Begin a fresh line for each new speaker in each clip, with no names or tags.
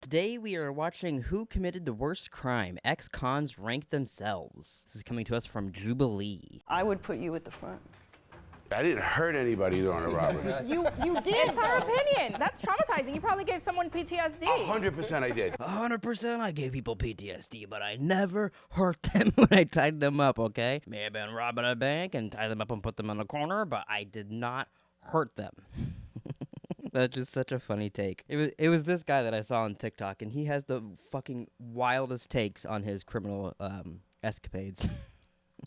Today we are watching Who Committed the Worst Crime? Ex-cons rank themselves. This is coming to us from Jubilee.
I would put you at the front.
I didn't hurt anybody during the robbery.
You did.
It's our opinion. That's traumatizing. You probably gave someone PTSD.
100% I did.
100% I gave people PTSD, but I never hurt them when I tied them up, okay? May have been robbing a bank and tied them up and put them in a corner, but I did not hurt them. That's just such a funny take. It was this guy that I saw on TikTok, and he has the fucking wildest takes on his criminal escapades.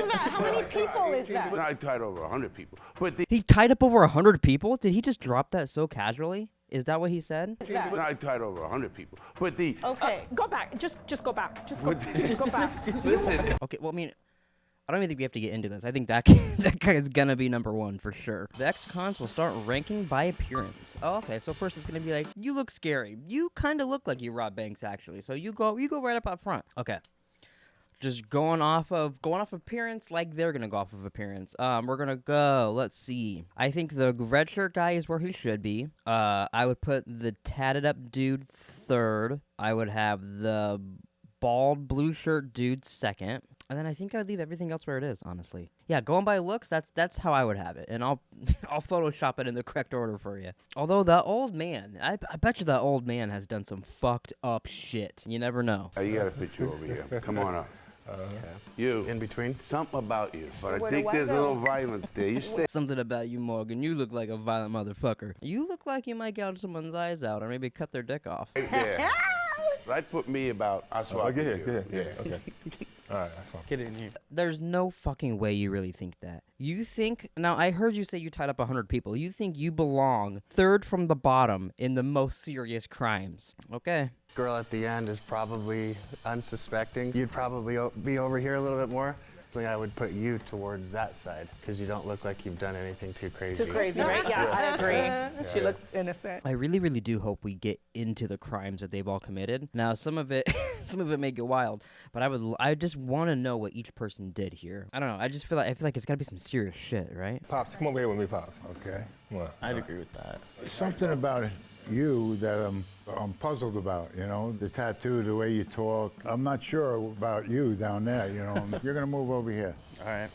How many people is that?
I tied over 100 people. But
He tied up over 100 people? Did he just drop that so casually? Is that what he said?
I tied over 100 people. But
Okay.
Go back. Just go back. Just go back.
listen.
Okay, well, I mean, I don't even think we have to get into this. I think that that guy is gonna be number one for sure. The ex-cons will start ranking by appearance. Oh, okay. So first it's gonna be like, you look scary. You kind of look like you robbed banks actually. So you go right up front. Okay. Just going off appearance, like they're gonna go off of appearance. We're gonna go. Let's see. I think the red shirt guy is where he should be. I would put the tatted up dude third. I would have the bald blue shirt dude second. And then I think I'd leave everything else where it is, honestly. Yeah, going by looks, that's how I would have it. And I'll Photoshop it in the correct order for you. Although the old man, I bet you the old man has done some fucked up shit. You never know.
You got a picture over here. Come on up. You.
In between?
Something about you. But
where
I
do
think
I
there's a
go?
little violence there. You stay.
Something about you, Morgan. You look like a violent motherfucker. You look like you might gouge someone's eyes out or maybe cut their dick off.
Right there. I'd put me about. I swear.
Get here,
you.
get here. Okay. All right, that's fine.
Get in here. There's no fucking way you really think that. You think, now I heard you say you tied up 100 people. You think you belong third from the bottom in the most serious crimes. Okay.
Girl at the end is probably unsuspecting. You'd probably be over here a little bit more. So I would put you towards that side because you don't look like you've done anything too crazy.
Too crazy, right? Yeah, I agree. She looks innocent.
I really, really do hope we get into the crimes that they've all committed. Now, some of it may get wild, but I just want to know what each person did here. I don't know. I feel like it's got to be some serious shit, right?
Pops, come over here with me, Pops.
Okay.
Come on.
I'd agree with that.
Something about you that I'm puzzled about, you know, the tattoo, the way you talk. I'm not sure about you down there, you know. You're gonna move over here.
All right.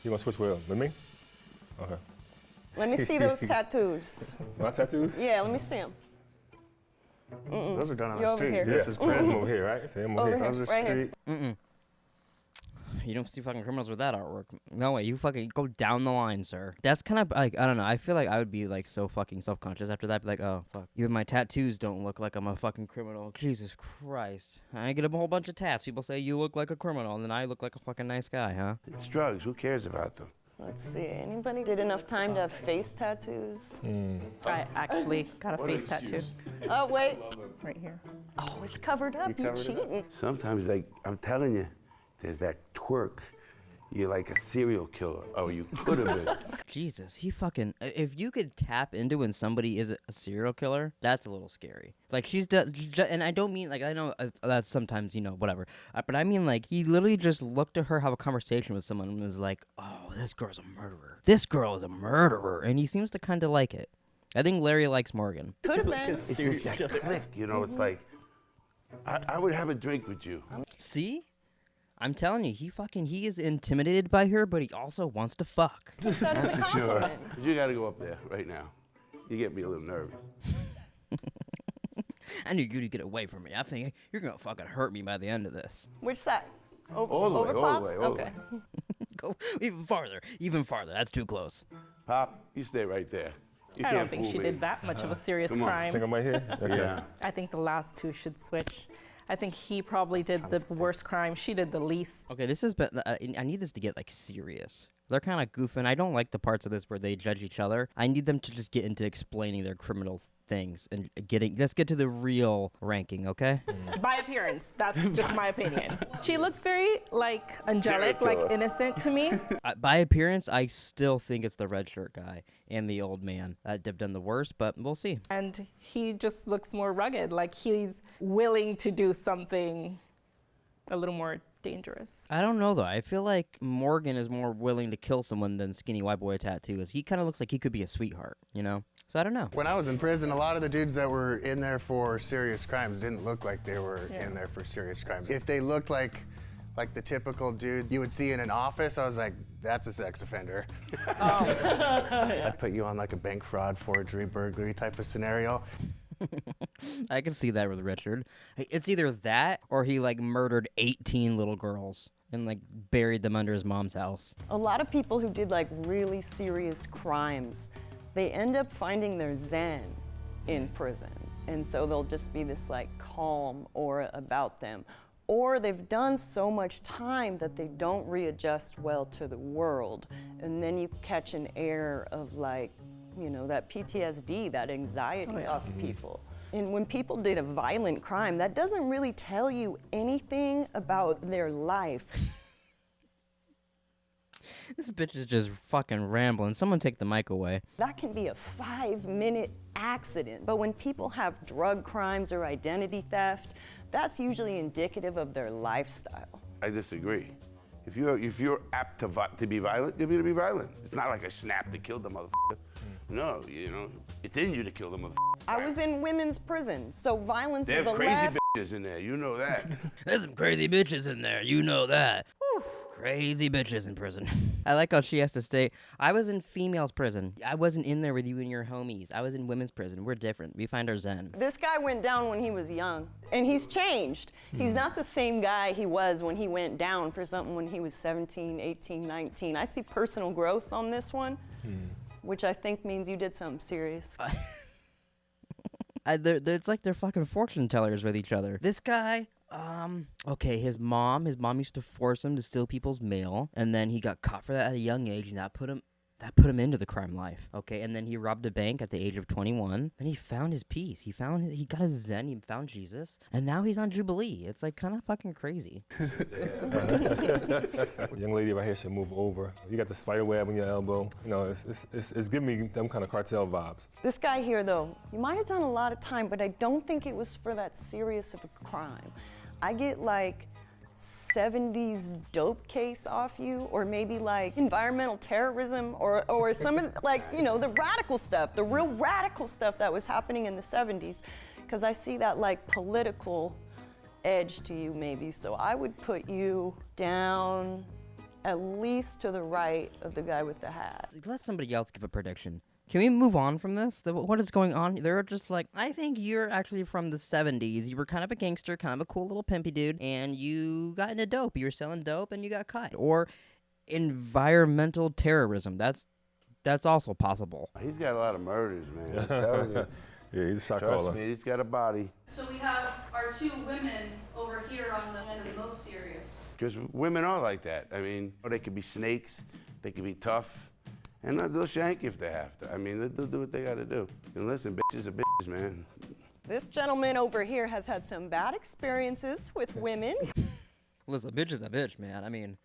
You gonna switch with me? Okay.
Let me see those tattoos.
My tattoos?
Yeah, let me see them.
Those are done on
You're
the
over
street.
here.
This is
I'm
prison.
over here, right? See, I'm over
Over
here.
here.
Those are
Right here.
street.
You don't see fucking criminals with that artwork. No way. You fucking go down the line, sir. That's kind of like, I don't know. I feel like I would be like so fucking self-conscious after that. Be like, oh, fuck. Even my tattoos don't look like I'm a fucking criminal. Jesus Christ. I get a whole bunch of tats. People say you look like a criminal, and then I look like a fucking nice guy, huh?
It's drugs. Who cares about them?
Let's see. Anybody did enough time to have face tattoos?
I actually got a face tattoo
Oh, wait.
right here.
Oh, it's covered up. You
covered it up?
cheating.
Sometimes, like, I'm telling you, there's that twerk. You're like a serial killer. Oh, you could have been.
Jesus, he fucking. If you could tap into when somebody is a serial killer, that's a little scary. Like, she's done. And I don't mean, like, I know that's sometimes, you know, whatever. But I mean, like, he literally just looked at her, have a conversation with someone, and was like, oh, this girl's a murderer. This girl is a murderer. And he seems to kind of like it. I think Larry likes Morgan.
Could have been.
It's just that click, you know. It's like, I would have a drink with you.
See? I'm telling you, he is intimidated by her, but he also wants to fuck.
That's for sure. You got to go up there right now. You get me a little nervous.
I need you to get away from me. I think you're gonna fucking hurt me by the end of this.
Which side?
All the way,
over
all the
Pops?
way, all the
Okay.
way.
Go even farther. That's too close.
Pop, you stay right there. You
I
can't
don't think
fool
she
me.
did that much of a serious
Come on.
crime.
Think I'm right here? Okay.
Yeah.
I think the last two should switch. I think he probably did the worst crime. She did the least.
Okay, this has been. I need this to get like serious. They're kind of goofing. I don't like the parts of this where they judge each other. I need them to just get into explaining their criminal things and let's get to the real ranking, okay?
By appearance, that's just my opinion. She looks very, like, angelic, like innocent to me.
By appearance, I still think it's the red shirt guy and the old man that have done the worst, but we'll see.
And he just looks more rugged, like he's willing to do something a little more dangerous.
I don't know though. I feel like Morgan is more willing to kill someone than Skinny White Boy Tattoo is. He kind of looks like he could be a sweetheart, you know? So I don't know.
When I was in prison, a lot of the dudes that were in there for serious crimes didn't look like they were in there for serious crimes. If they looked like the typical dude you would see in an office, I was like, that's a sex offender. I'd put you on like a bank fraud, forgery, burglary type of scenario.
I can see that with Richard. It's either that or he like murdered 18 little girls and like buried them under his mom's house.
A lot of people who did like really serious crimes, they end up finding their zen in prison. And so they'll just be this like calm aura about them. Or they've done so much time that they don't readjust well to the world. And then you catch an air of like, you know, that PTSD, that anxiety off people. And when people did a violent crime, that doesn't really tell you anything about their life.
This bitch is just fucking rambling. Someone take the mic away.
That can be a 5-minute accident. But when people have drug crimes or identity theft, that's usually indicative of their lifestyle.
I disagree. If you're apt to be violent, you're going to be violent. It's not like a snap to kill the motherfucker. No, you know, it's in you to kill the motherfucker.
I was in women's prison, so violence
There's
is a
crazy
left.
bitches in there, you know that.
There's some crazy bitches in there, you know that. Whew, crazy bitches in prison. I like how she has to stay. I was in females' prison. I wasn't in there with you and your homies. I was in women's prison. We're different. We find our zen.
This guy went down when he was young, and he's changed. He's not the same guy he was when he went down for something when he was 17, 18, 19. I see personal growth on this one, which I think means you did something serious.
It's like they're fucking fortune tellers with each other. This guy, okay, his mom used to force him to steal people's mail, and then he got caught for that at a young age, and that put him into the crime life. Okay, and then he robbed a bank at the age of 21. Then he found his peace. He got his zen. He found Jesus, and now he's on Jubilee. It's like kind of fucking crazy.
Young lady right here should move over. You got the spider web on your elbow. You know, it's giving me them kind of cartel vibes.
This guy here, though, you might have done a lot of time, but I don't think it was for that serious of a crime. I get like 70s dope case off you, or maybe like environmental terrorism, or some of like, you know, the radical stuff, the real radical stuff that was happening in the 70s, because I see that like political edge to you maybe. So I would put you down at least to the right of the guy with the hat.
Let somebody else give a prediction. Can we move on from this? What is going on? They're just like, I think you're actually from the 70s. You were kind of a gangster, kind of a cool little pimpy dude, and you got into dope. You were selling dope, and you got caught. Or environmental terrorism. That's also possible.
He's got a lot of murders, man. I'm telling you.
Yeah, he's a shot
Trust
caller.
me, he's got a body.
So we have our two women over here on the end of the most serious.
Because women are like that. I mean, they could be snakes, they could be tough, and they'll shank you if they have to. I mean, they'll do what they gotta do. And listen, bitches are bitches, man.
This gentleman over here has had some bad experiences with women.
Listen, a bitch is a bitch, man. I mean,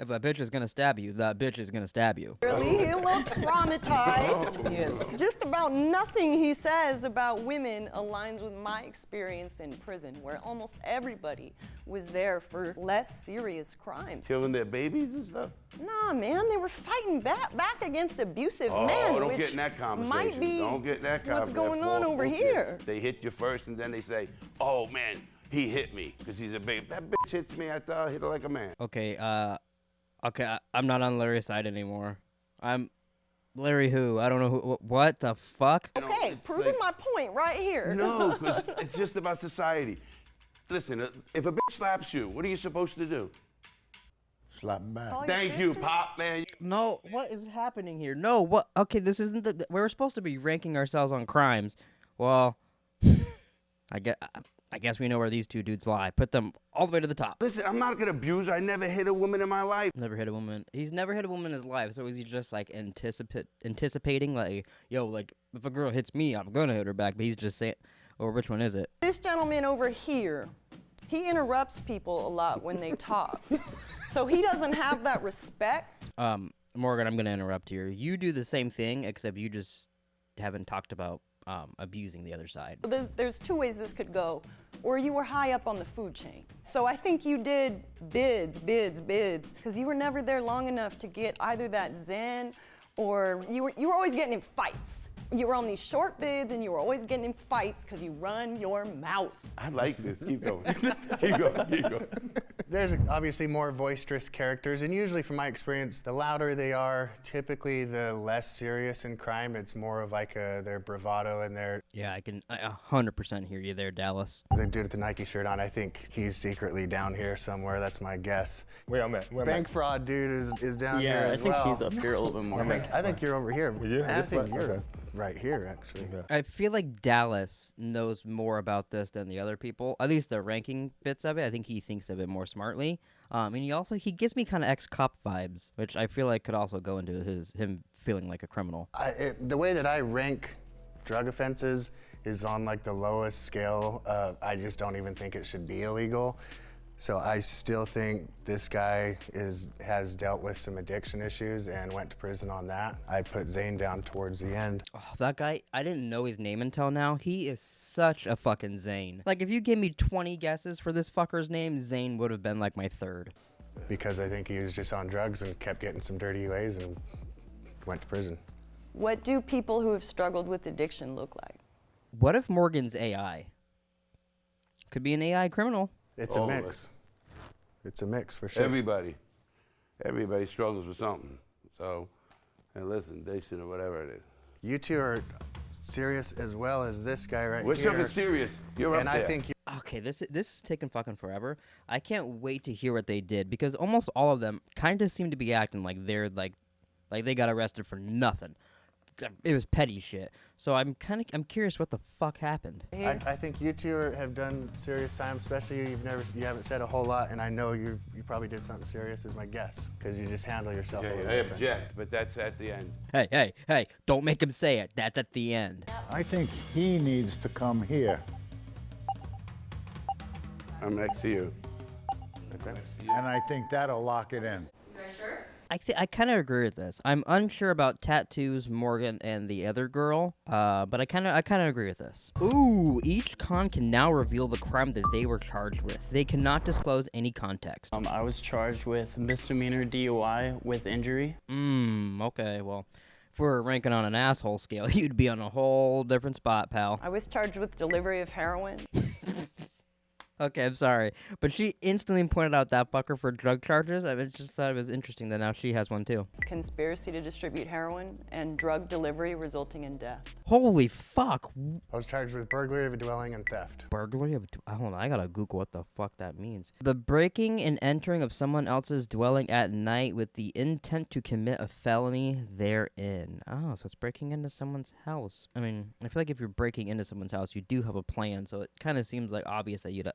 if a bitch is gonna stab you, that bitch is gonna stab you.
Really, he's a little traumatized. Just about nothing he says about women aligns with my experience in prison, where almost everybody was there for less serious crimes.
Killing their babies and stuff?
Nah, man, they were fighting back against abusive
Oh,
men,
don't
which
get in that conversation.
might be
Don't get in that conversation.
what's going on over here.
They hit you first, and then they say, oh, man, he hit me because he's a baby. That bitch hits me, I thought I hit her like a man.
Okay, I'm not on Larry's side anymore. I'm Larry who? I don't know who. What the fuck?
Okay, proving my point right here.
No, because it's just about society. Listen, if a bitch slaps you, what are you supposed to do?
Slap him back.
Call your
Thank you,
sister?
Pop, man.
No, what is happening here? No, what? Okay, this isn't the. We're supposed to be ranking ourselves on crimes. Well, I guess we know where these two dudes lie. Put them all the way to the top.
Listen, I'm not gonna abuse her. I never hit a woman in my life.
Never hit a woman. He's never hit a woman in his life. So is he just like anticipating, like, yo, like if a girl hits me, I'm gonna hit her back? But he's just saying, or which one is it?
This gentleman over here, he interrupts people a lot when they talk. So he doesn't have that respect.
Morgan, I'm gonna interrupt here. You do the same thing, except you just haven't talked about abusing the other side.
There's two ways this could go, or you were high up on the food chain. So I think you did bids, because you were never there long enough to get either that zen, or you were always getting in fights. You were on these short bids and you were always getting in fights because you run your mouth.
I like this. Keep going. Keep going.
There's obviously more boisterous characters, and usually from my experience, the louder they are, typically the less serious in crime. It's more of like their bravado and their...
Yeah, I 100% hear you there, Dallas.
The dude with the Nike shirt on, I think he's secretly down here somewhere. That's my guess.
Where I'm at?
Bank fraud dude is down here as well.
Yeah, I think he's up here a little bit more.
I think you're over here.
Yeah,
I think you're
okay.
right here, actually.
Okay.
I feel like Dallas knows more about this than the other people. At least the ranking bits of it. I think he thinks of it more smartly. And he gives me kind of ex-cop vibes, which I feel like could also go into him feeling like a criminal.
The way that I rank drug offenses is on like the lowest scale. I just don't even think it should be illegal. So I still think this guy has dealt with some addiction issues and went to prison on that. I put Zane down towards the end.
Oh, that guy, I didn't know his name until now. He is such a fucking Zane. Like, if you gave me 20 guesses for this fucker's name, Zane would have been like my third.
Because I think he was just on drugs and kept getting some dirty UAs and went to prison.
What do people who have struggled with addiction look like?
What if Morgan's AI? Could be an AI criminal.
It's a mix. It's a mix for sure.
Everybody struggles with something. So, and listen, they should or whatever it is.
You two are serious as well as this guy right
We're
here.
something serious. You're up
and
there.
I think
Okay, this is taking fucking forever. I can't wait to hear what they did because almost all of them kind of seem to be acting like they're like they got arrested for nothing. It was petty shit. So I'm curious what the fuck happened.
I think you two have done serious time, especially you haven't said a whole lot, and I know you probably did something serious is my guess, because you just handle yourself a
Okay,
little
I
different.
object, but that's at the end.
Hey, don't make him say it. That's at the end.
I think he needs to come here.
I'm next to you.
Okay.
And I think that'll lock it in.
You guys sure?
I kind of agree with this. I'm unsure about Tattoos, Morgan, and the other girl, but I kind of agree with this. Ooh, each con can now reveal the crime that they were charged with. They cannot disclose any context.
I was charged with misdemeanor DUI with injury.
Okay, well, if we're ranking on an asshole scale, you'd be on a whole different spot, pal.
I was charged with delivery of heroin.
Okay, I'm sorry. But she instantly pointed out that fucker for drug charges. I just thought it was interesting that now she has one too.
Conspiracy to distribute heroin and drug delivery resulting in death.
Holy fuck.
I was charged with burglary of a dwelling and theft.
Burglary of hold on, I gotta Google what the fuck that means. The breaking and entering of someone else's dwelling at night with the intent to commit a felony therein. Oh, so it's breaking into someone's house. I mean, I feel like if you're breaking into someone's house, you do have a plan, so it kind of seems like obvious that you'd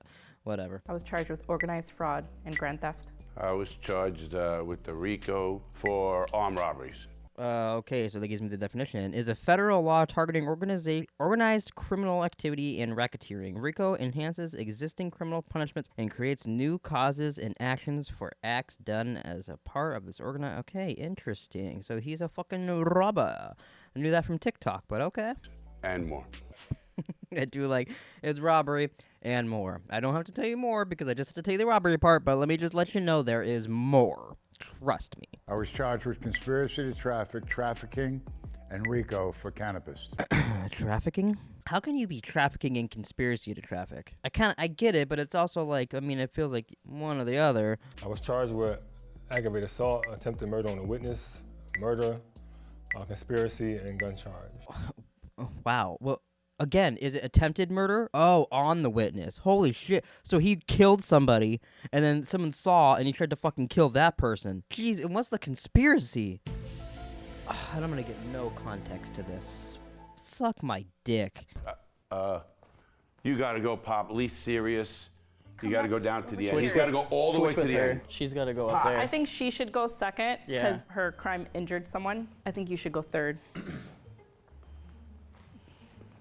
whatever.
I was charged with organized fraud and grand theft.
I was charged with the RICO for armed robberies.
Okay, so that gives me the definition. Is a federal law targeting organized criminal activity and racketeering. RICO enhances existing criminal punishments and creates new causes and actions for acts done as a part of this organized... Okay, interesting. So he's a fucking robber. I knew that from TikTok, but okay.
And more.
I do like, it's robbery and more. I don't have to tell you more because I just have to tell you the robbery part, but let me just let you know there is more. Trust me.
I was charged with conspiracy to trafficking, and RICO for cannabis.
Trafficking? How can you be trafficking and conspiracy to traffic? I get it, but it's also like, I mean, it feels like one or the other.
I was charged with aggravated assault, attempted murder on a witness, murder, conspiracy, and gun charge.
Wow. Well, again, is it attempted murder? Oh, on the witness. Holy shit. So he killed somebody, and then someone saw, and he tried to fucking kill that person. Jeez, and what's the conspiracy? And I'm gonna get no context to this. Suck my dick.
You gotta go, Pop. Least serious. You gotta go down to the end.
Switch
He's gotta go all the way
Switch
to
with
the
her.
end.
She's got to go up there.
I think she should go second
Yeah.
because her crime injured someone. I think you should go third.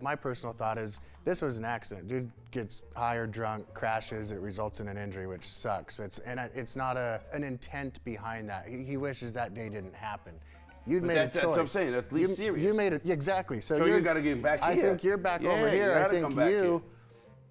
My personal thought is this was an accident. Dude gets high or drunk, crashes, it results in an injury, which sucks. It's not an intent behind that. He wishes that day didn't happen. You'd made a choice.
That's what I'm saying. That's least serious.
You made it, exactly. So
you got to get back here.
I think you're back over
Yeah,
here.
you
I
gotta
think
come back here.
you,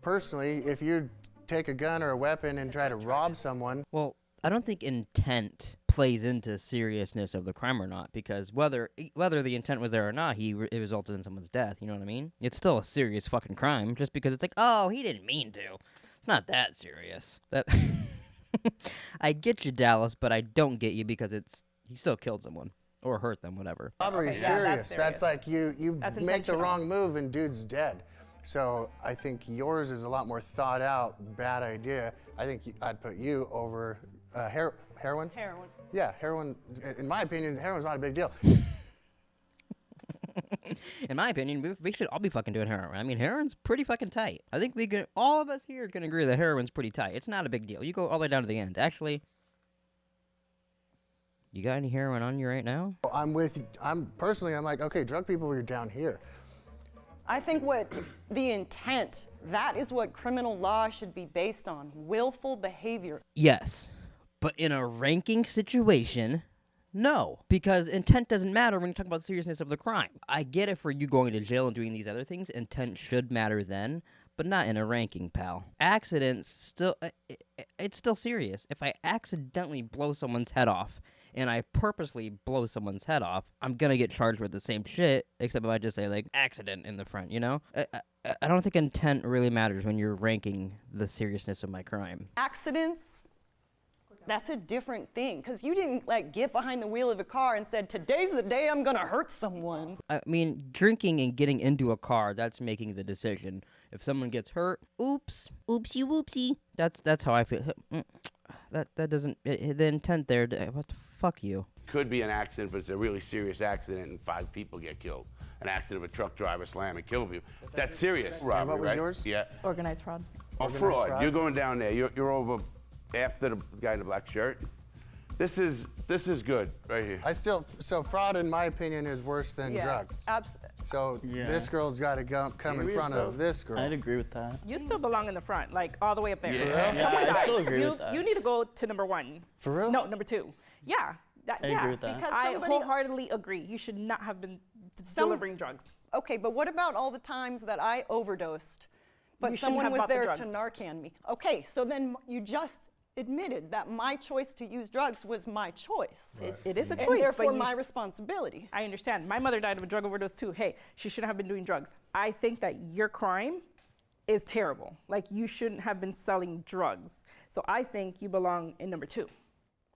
personally, if you take a gun or a weapon and try to rob someone.
Well, I don't think intent plays into seriousness of the crime or not, because whether the intent was there or not, it resulted in someone's death. You know what I mean? It's still a serious fucking crime, just because it's like, oh, he didn't mean to. It's not that serious. That I get you, Dallas, but I don't get you because he still killed someone or hurt them, whatever.
Robbery is serious. That's like you make the wrong move and dude's dead. So I think yours is a lot more thought out, bad idea. I think I'd put you over heroin?
Heroin.
Yeah, heroin, in my opinion, heroin's not a big deal.
In my opinion, we should all be fucking doing heroin. I mean, heroin's pretty fucking tight. I think all of us here can agree that heroin's pretty tight. It's not a big deal. You go all the way down to the end. Actually, you got any heroin on you right now?
I'm with you. I'm like, okay, drug people, you're down here.
I think what the intent, that is what criminal law should be based on, willful behavior.
Yes, but in a ranking situation, no, because intent doesn't matter when you talk about seriousness of the crime. I get it for you going to jail and doing these other things. Intent should matter then, but not in a ranking, pal. Accidents, it's still serious. If I accidentally blow someone's head off, and I purposely blow someone's head off, I'm gonna get charged with the same shit, except if I just say, like, accident in the front, you know? I don't think intent really matters when you're ranking the seriousness of my crime.
Accidents, that's a different thing, because you didn't, like, get behind the wheel of a car and said, today's the day I'm gonna hurt someone.
I mean, drinking and getting into a car, that's making the decision. If someone gets hurt, oops, oopsie whoopsie. That's how I feel. That doesn't, the intent there, what the fuck you.
Could be an accident, but it's a really serious accident and 5 people get killed. An accident of a truck driver slam and kill you. That's serious.
And
Robbery,
what was
right?
yours?
Yeah.
Organized fraud.
Oh, fraud. You're going down there. You're over after the guy in the black shirt. This is good right here.
So fraud, in my opinion, is worse than drugs. So this girl's got to come in front of this girl.
I'd agree with that.
You still belong in the front, like all the way up there.
Yeah, I still agree with that.
You need to go to number 1.
For real?
No, number 2. Yeah.
I agree with that.
Because
I wholeheartedly agree. You should not have been delivering drugs.
Okay, but what about all the times that I overdosed, but
You shouldn't
someone
have
was
bought the
there
drugs.
to Narcan me? Okay, so then you just admitted that my choice to use drugs was my choice.
It is a choice,
And therefore
but
my responsibility.
I understand. My mother died of a drug overdose too. Hey, she shouldn't have been doing drugs. I think that your crime is terrible. Like, you shouldn't have been selling drugs. So I think you belong in number 2.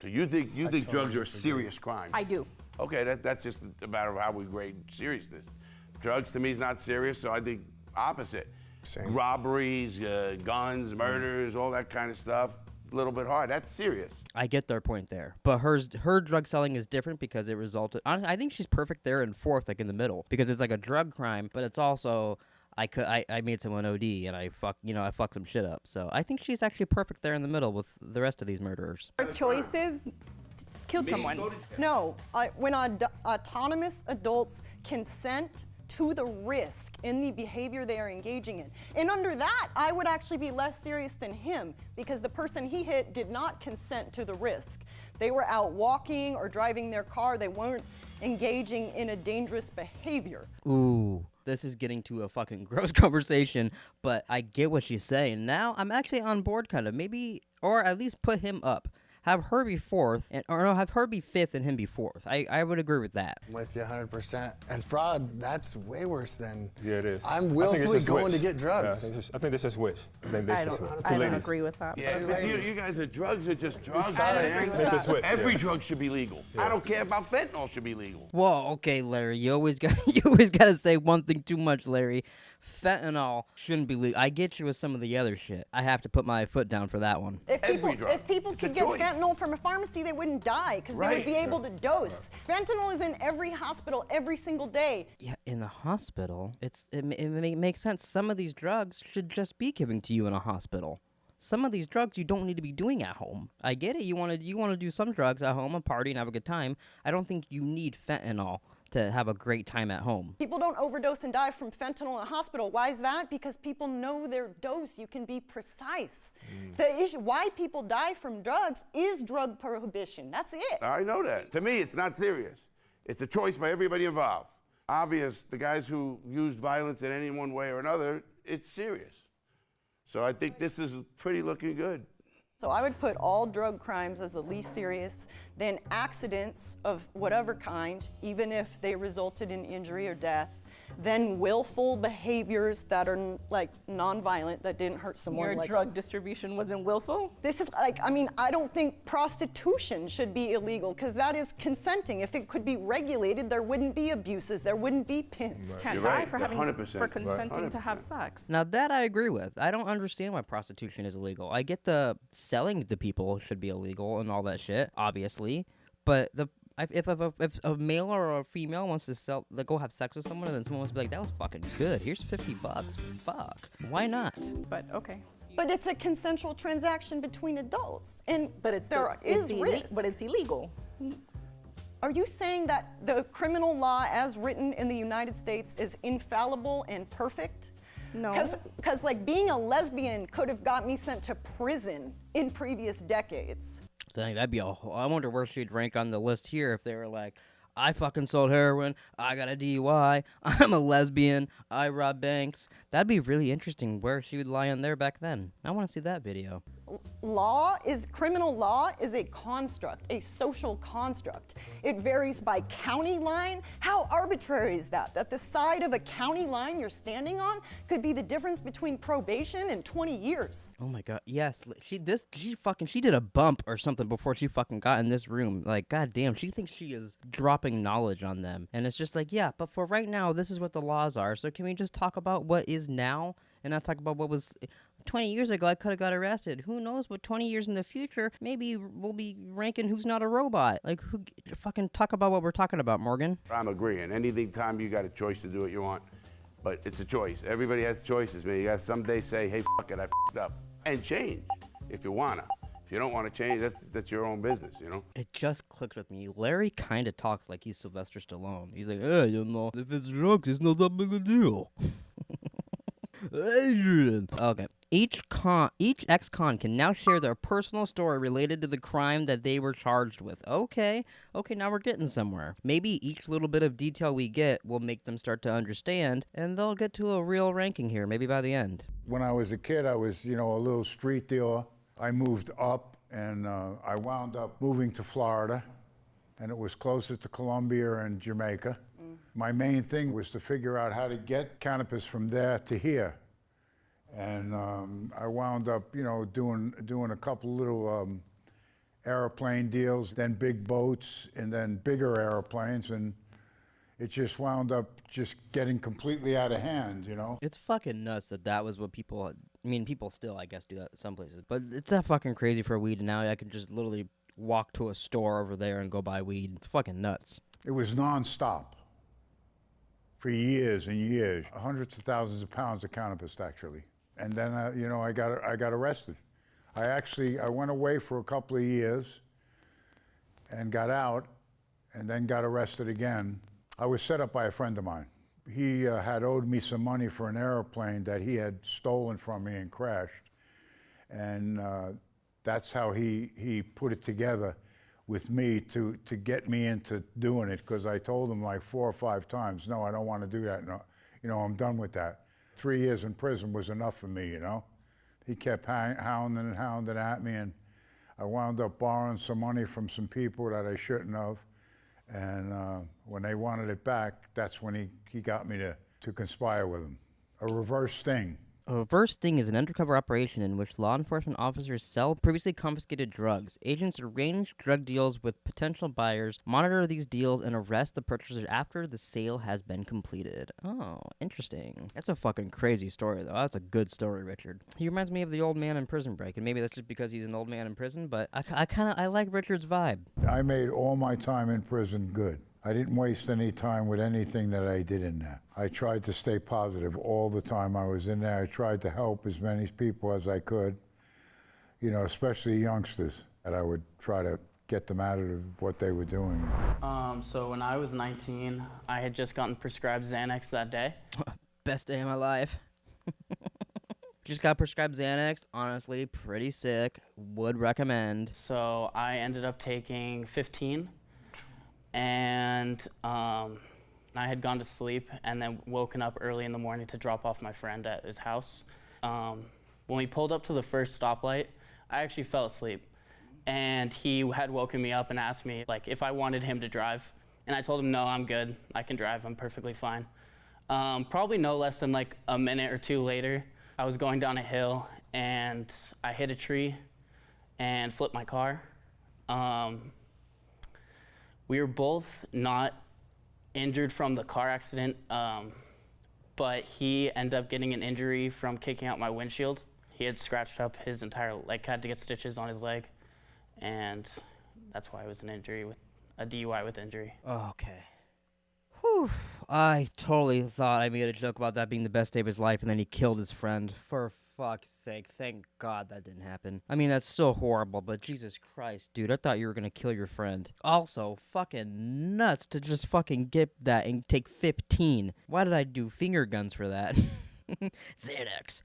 So you think drugs are a serious crime?
I do.
Okay, that's just a matter of how we grade seriousness. Drugs to me is not serious, so I think opposite.
Same.
Robberies, guns, murders, all that kind of stuff, a little bit hard. That's serious.
I get their point there, but her drug selling is different because it resulted. Honestly, I think she's perfect there in 4th, like in the middle, because it's like a drug crime, but it's also I made someone OD and I fucked some shit up. So I think she's actually perfect there in the middle with the rest of these murderers.
Her choices killed someone.
No, when autonomous adults consent to the risk in the behavior they are engaging in. And under that, I would actually be less serious than him, because the person he hit did not consent to the risk. They were out walking or driving their car. They weren't engaging in a dangerous behavior.
Ooh, this is getting to a fucking gross conversation, but I get what she's saying. Now I'm actually on board, kind of. Maybe, or at least put him up. Have her be 4th, have her be 5th and him be 4th. I would agree with that.
I'm with you 100%. And fraud, that's way worse than.
Yeah, it is.
I'm willfully going to get drugs.
Yeah, I think this is switch.
I don't agree with that.
Yeah, you guys are drugs are just drugs.
Sorry.
Man.
This is switch.
Every drug should be legal. I don't care about fentanyl should be legal.
Whoa, okay, Larry. You always gotta say one thing too much, Larry. Fentanyl shouldn't be legal. I get you with some of the other shit. I have to put my foot down for that one.
If people
It's a
could get
choice.
fentanyl from a pharmacy, they wouldn't die, because they would be able to dose. Fentanyl is in every hospital every single day.
Yeah, in the hospital, it makes sense. Some of these drugs should just be given to you in a hospital. Some of these drugs you don't need to be doing at home. I get it. You want to do some drugs at home and party and have a good time. I don't think you need fentanyl to have a great time at home.
People don't overdose and die from fentanyl in a hospital. Why is that? Because people know their dose. You can be precise. The issue why people die from drugs is drug prohibition. That's it.
I know that. To me, it's not serious. It's a choice by everybody involved. Obvious, the guys who used violence in any one way or another, it's serious. So I think this is pretty looking good.
So I would put all drug crimes as the least serious, then accidents of whatever kind, even if they resulted in injury or death, then willful behaviors that are like nonviolent, that didn't hurt someone.
Your
like
drug distribution wasn't willful?
This is like, I mean, I don't think prostitution should be illegal because that is consenting. If it could be regulated, there wouldn't be abuses, there wouldn't be pimps.
Right.
Can't
You're
die
right,
for having
100%.
for consenting
Right.
to have sex.
Now that I agree with. I don't understand why prostitution is illegal. I get the selling to people should be illegal and all that shit, obviously. But if a male or a female wants to go have sex with someone, and then someone wants to be like, that was fucking good. Here's $50. Fuck. Why not?
But okay.
But it's a consensual transaction between adults, and
But it's
there
it's
is
ille-
risk.
but it's illegal.
Are you saying that the criminal law as written in the United States is infallible and perfect?
No.
Because like being a lesbian could have got me sent to prison in previous decades.
Dang, that'd be I wonder where she'd rank on the list here if they were like, I fucking sold heroin, I got a DUI, I'm a lesbian, I rob banks. That'd be really interesting where she would lie on there back then. I want to see that video.
Criminal law is a construct, a social construct. It varies by county line. How arbitrary is that? That the side of a county line you're standing on could be the difference between probation and 20 years.
Oh my god, yes. She did a bump or something before she fucking got in this room. Like, goddamn, she thinks she is dropping knowledge on them. And it's just like, yeah, but for right now, this is what the laws are. So can we just talk about what is now and not talk about what was 20 years ago? I could have got arrested. Who knows what 20 years in the future, maybe we'll be ranking who's not a robot. Like, who fucking talk about what we're talking about, Morgan?
I'm agreeing. Anything time you got a choice to do what you want, but it's a choice. Everybody has choices, man. You got to someday say, hey, fuck it, I f***ed up. And change if you want to. If you don't want to change, that's your own business, you know?
It just clicked with me. Larry kind of talks like he's Sylvester Stallone. He's like, hey, you know, if it's drugs, it's not that big a deal. Adrian. Okay. Each ex-con can now share their personal story related to the crime that they were charged with. Okay, now we're getting somewhere. Maybe each little bit of detail we get will make them start to understand, and they'll get to a real ranking here, maybe by the end.
When I was a kid, I was, a little street dealer. I moved up, and I wound up moving to Florida, and it was closer to Colombia and Jamaica. My main thing was to figure out how to get cannabis from there to here. And I wound up, doing a couple little airplane deals, then big boats, and then bigger airplanes, and it just wound up just getting completely out of hand,
It's fucking nuts that was what people, people still, I guess, do that in some places, but it's that fucking crazy for weed, and now I can just literally walk to a store over there and go buy weed. It's fucking nuts.
It was nonstop for years and years, hundreds of thousands of pounds of cannabis, actually. And then, I got arrested. I went away for a couple of years and got out, and then got arrested again. I was set up by a friend of mine. He had owed me some money for an airplane that he had stolen from me and crashed. And that's how he put it together with me to get me into doing it, because I told him like 4 or 5 times, no, I don't want to do that. No, I'm done with that. 3 years in prison was enough for me, He kept hounding at me, and I wound up borrowing some money from some people that I shouldn't have. And when they wanted it back, that's when he got me to conspire with him. A reverse sting.
A reverse sting is an undercover operation in which law enforcement officers sell previously confiscated drugs. Agents arrange drug deals with potential buyers, monitor these deals, and arrest the purchasers after the sale has been completed. Oh, interesting. That's a fucking crazy story, though. That's a good story, Richard. He reminds me of the old man in Prison Break, and maybe that's just because he's an old man in prison, but I like Richard's vibe.
I made all my time in prison good. I didn't waste any time with anything that I did in there. I tried to stay positive all the time I was in there. I tried to help as many people as I could, especially youngsters, that I would try to get them out of what they were doing.
So when I was 19, I had just gotten prescribed Xanax that day.
Best day of my life. Just got prescribed Xanax. Honestly, pretty sick. Would recommend.
So I ended up taking 15. and I had gone to sleep and then woken up early in the morning to drop off my friend at his house. When we pulled up to the first stoplight, I actually fell asleep, and he had woken me up and asked me like if I wanted him to drive, and I told him no, I'm good, I can drive, I'm perfectly fine. Probably no less than like a minute or two later, I was going down a hill and I hit a tree and flipped my car. We were both not injured from the car accident, but he ended up getting an injury from kicking out my windshield. He had scratched up his entire leg, had to get stitches on his leg, and that's why it was an injury, with a DUI with injury.
Okay. Whew. I totally thought I made a joke about that being the best day of his life, and then he killed his friend. For fuck's sake, thank God that didn't happen. I mean, that's still horrible, but Jesus Christ, dude, I thought you were gonna kill your friend. Also, fucking nuts to just fucking get that and take 15. Why did I do finger guns for that? Xanax.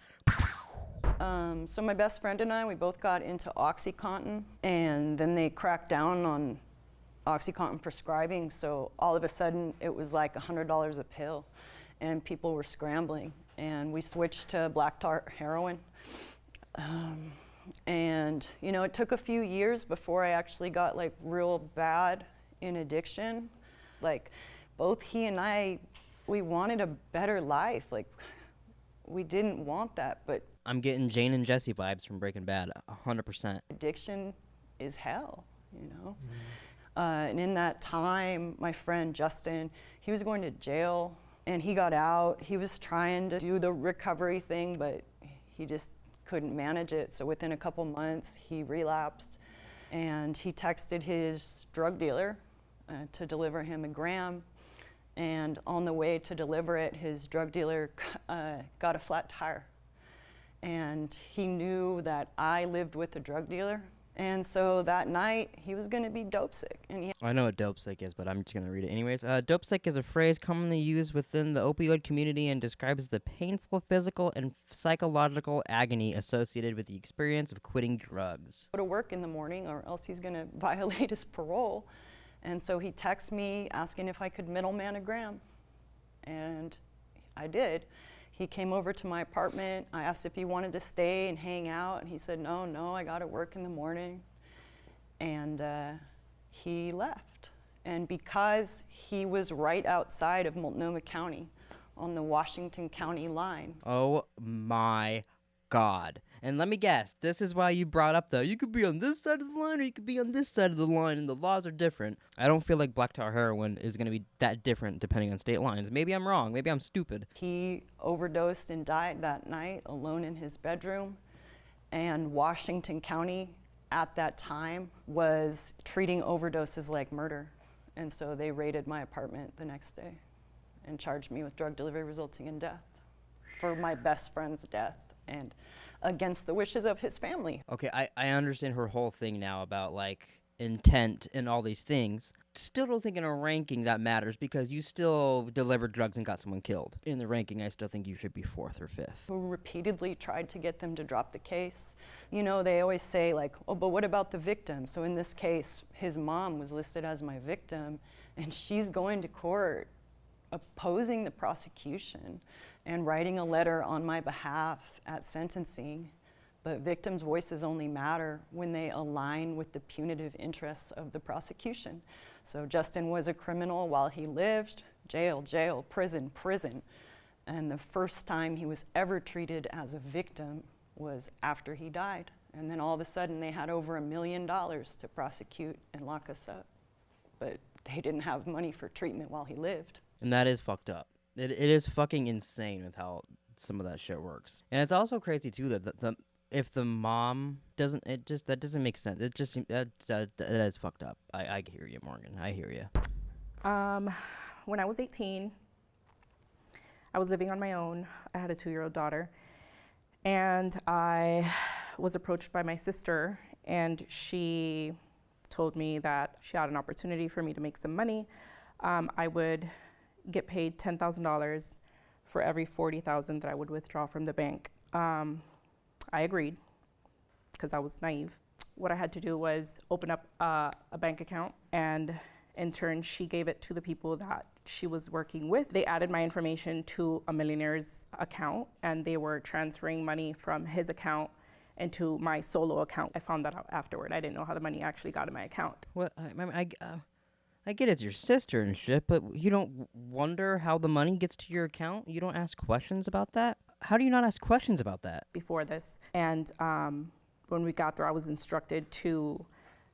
So my best friend and I, we both got into OxyContin, and then they cracked down on OxyContin prescribing, so all of a sudden it was like $100 a pill, and people were scrambling, and we switched to black tar heroin. And you know, it took a few years before I actually got like real bad in addiction. Like both he and I, we wanted a better life. Like we didn't want that, but
I'm getting Jane and Jesse vibes from Breaking Bad, 100%.
addiction is hell, you know? And in that time, my friend Justin, he was going to jail and he got out. He was trying to do the recovery thing, but he just couldn't manage it. So within a couple months, he relapsed, and he texted his drug dealer to deliver him a gram. And on the way to deliver it, his drug dealer got a flat tire. And he knew that I lived with a drug dealer. And so that night, he was going to be dope sick. And
I know what dope sick is, but I'm just going to read it anyways. Dope sick is a phrase commonly used within the opioid community and describes the painful physical and psychological agony associated with the experience of quitting drugs.
go to work in the morning, or else he's going to violate his parole. And so he texted me asking if I could middleman a gram. And I did. He came over to my apartment. I asked if he wanted to stay and hang out, and he said, no, I got to work in the morning. And he left. And because he was right outside of Multnomah County on the Washington County line.
Oh my God. And let me guess, this is why you brought up you could be on this side of the line or you could be on this side of the line, and the laws are different. I don't feel like black tar heroin is going to be that different depending on state lines. Maybe I'm wrong. Maybe I'm stupid.
He overdosed and died that night alone in his bedroom. And Washington County at that time was treating overdoses like murder. And so they raided my apartment the next day and charged me with drug delivery resulting in death for my best friend's death, and against the wishes of his family.
Okay, I understand her whole thing now about, like, intent and all these things. Still don't think in a ranking that matters, because you still delivered drugs and got someone killed. In the ranking, I still think you should be 4th or 5th.
Who repeatedly tried to get them to drop the case. You know, they always say like, oh, but what about the victim? So in this case, his mom was listed as my victim, and she's going to court opposing the prosecution and writing a letter on my behalf at sentencing. But victims' voices only matter when they align with the punitive interests of the prosecution. So Justin was a criminal while he lived. Jail, jail, prison, prison. And the first time he was ever treated as a victim was after he died. And then all of a sudden they had over $1 million to prosecute and lock us up. But they didn't have money for treatment while he lived.
And that is fucked up. It is fucking insane with how some of that shit works. And it's also crazy too that if the mom doesn't, that doesn't make sense. It just that is fucked up. I hear you, Morgan. I hear you.
When I was 18, I was living on my own. I had a 2-year-old daughter, and I was approached by my sister, and she told me that she had an opportunity for me to make some money. I would get paid $10,000 for every $40,000 that I would withdraw from the bank. I agreed because I was naive. What I had to do was open up a bank account and In turn, she gave it to the people that she was working with. They added my information to a millionaire's account, and they were transferring money from his account into my solo account. I found that out afterward. I didn't know how the money actually got in my account.
What? I get it's your sister and shit, but you don't wonder how the money gets to your account? You don't ask questions about that? How do you not ask questions about that?
Before this, and when we got there, I was instructed to,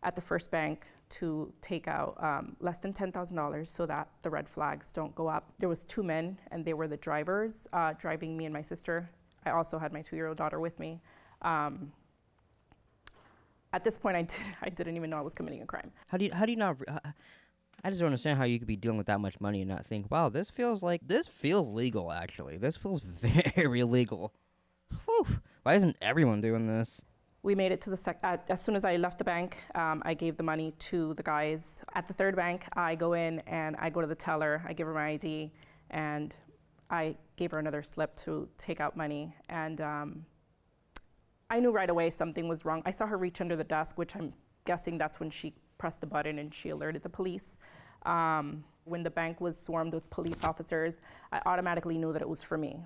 at the first bank, to take out less than $10,000 so that the red flags don't go up. There was 2 men, and they were the drivers driving me and my sister. I also had my 2-year-old daughter with me. At this point, I didn't even know I was committing a crime.
How do you not? I just don't understand how you could be dealing with that much money and not think, wow, this feels legal. Actually, this feels very legal. Whew. Why isn't everyone doing this?
We made it to the as soon as I left the bank, I gave the money to the guys. At the third bank, I go in and I go to the teller. I give her my ID, and I gave her another slip to take out money. And I knew right away something was wrong. I saw her reach under the desk, which I'm guessing that's when she pressed the button and she alerted the police. When the bank was swarmed with police officers, I automatically knew that it was for me.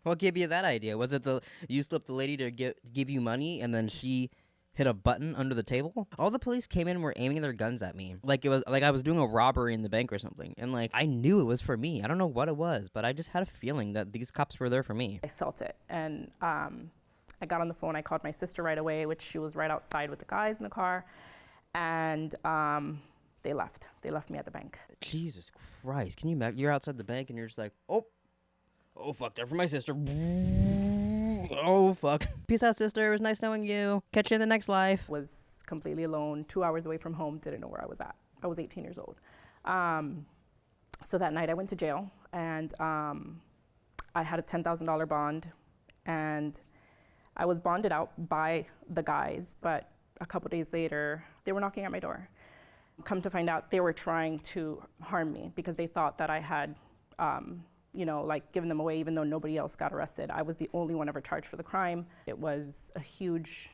What gave you that idea? Was it you slipped the lady to give you money and then she hit a button under the table? All the police came in and were aiming their guns at me. Like it was like I was doing a robbery in the bank or something. And like I knew it was for me. I don't know what it was, but I just had a feeling that these cops were there for me.
I felt it. And I got on the phone. I called my sister right away, which she was right outside with the guys in the car. And they left. They left me at the bank.
Jesus Christ. Can you imagine? You're outside the bank and you're just like, oh, fuck, they're for my sister. Oh, fuck. Peace out, sister. It was nice knowing you. Catch you in the next life.
Was completely alone, 2 hours away from home, didn't know where I was at. I was 18 years old. So that night I went to jail, and I had a $10,000 bond, and I was bonded out by the guys, but a couple days later, they were knocking at my door. Come to find out, they were trying to harm me because they thought that I had given them away even though nobody else got arrested. I was the only one ever charged for the crime. It was a huge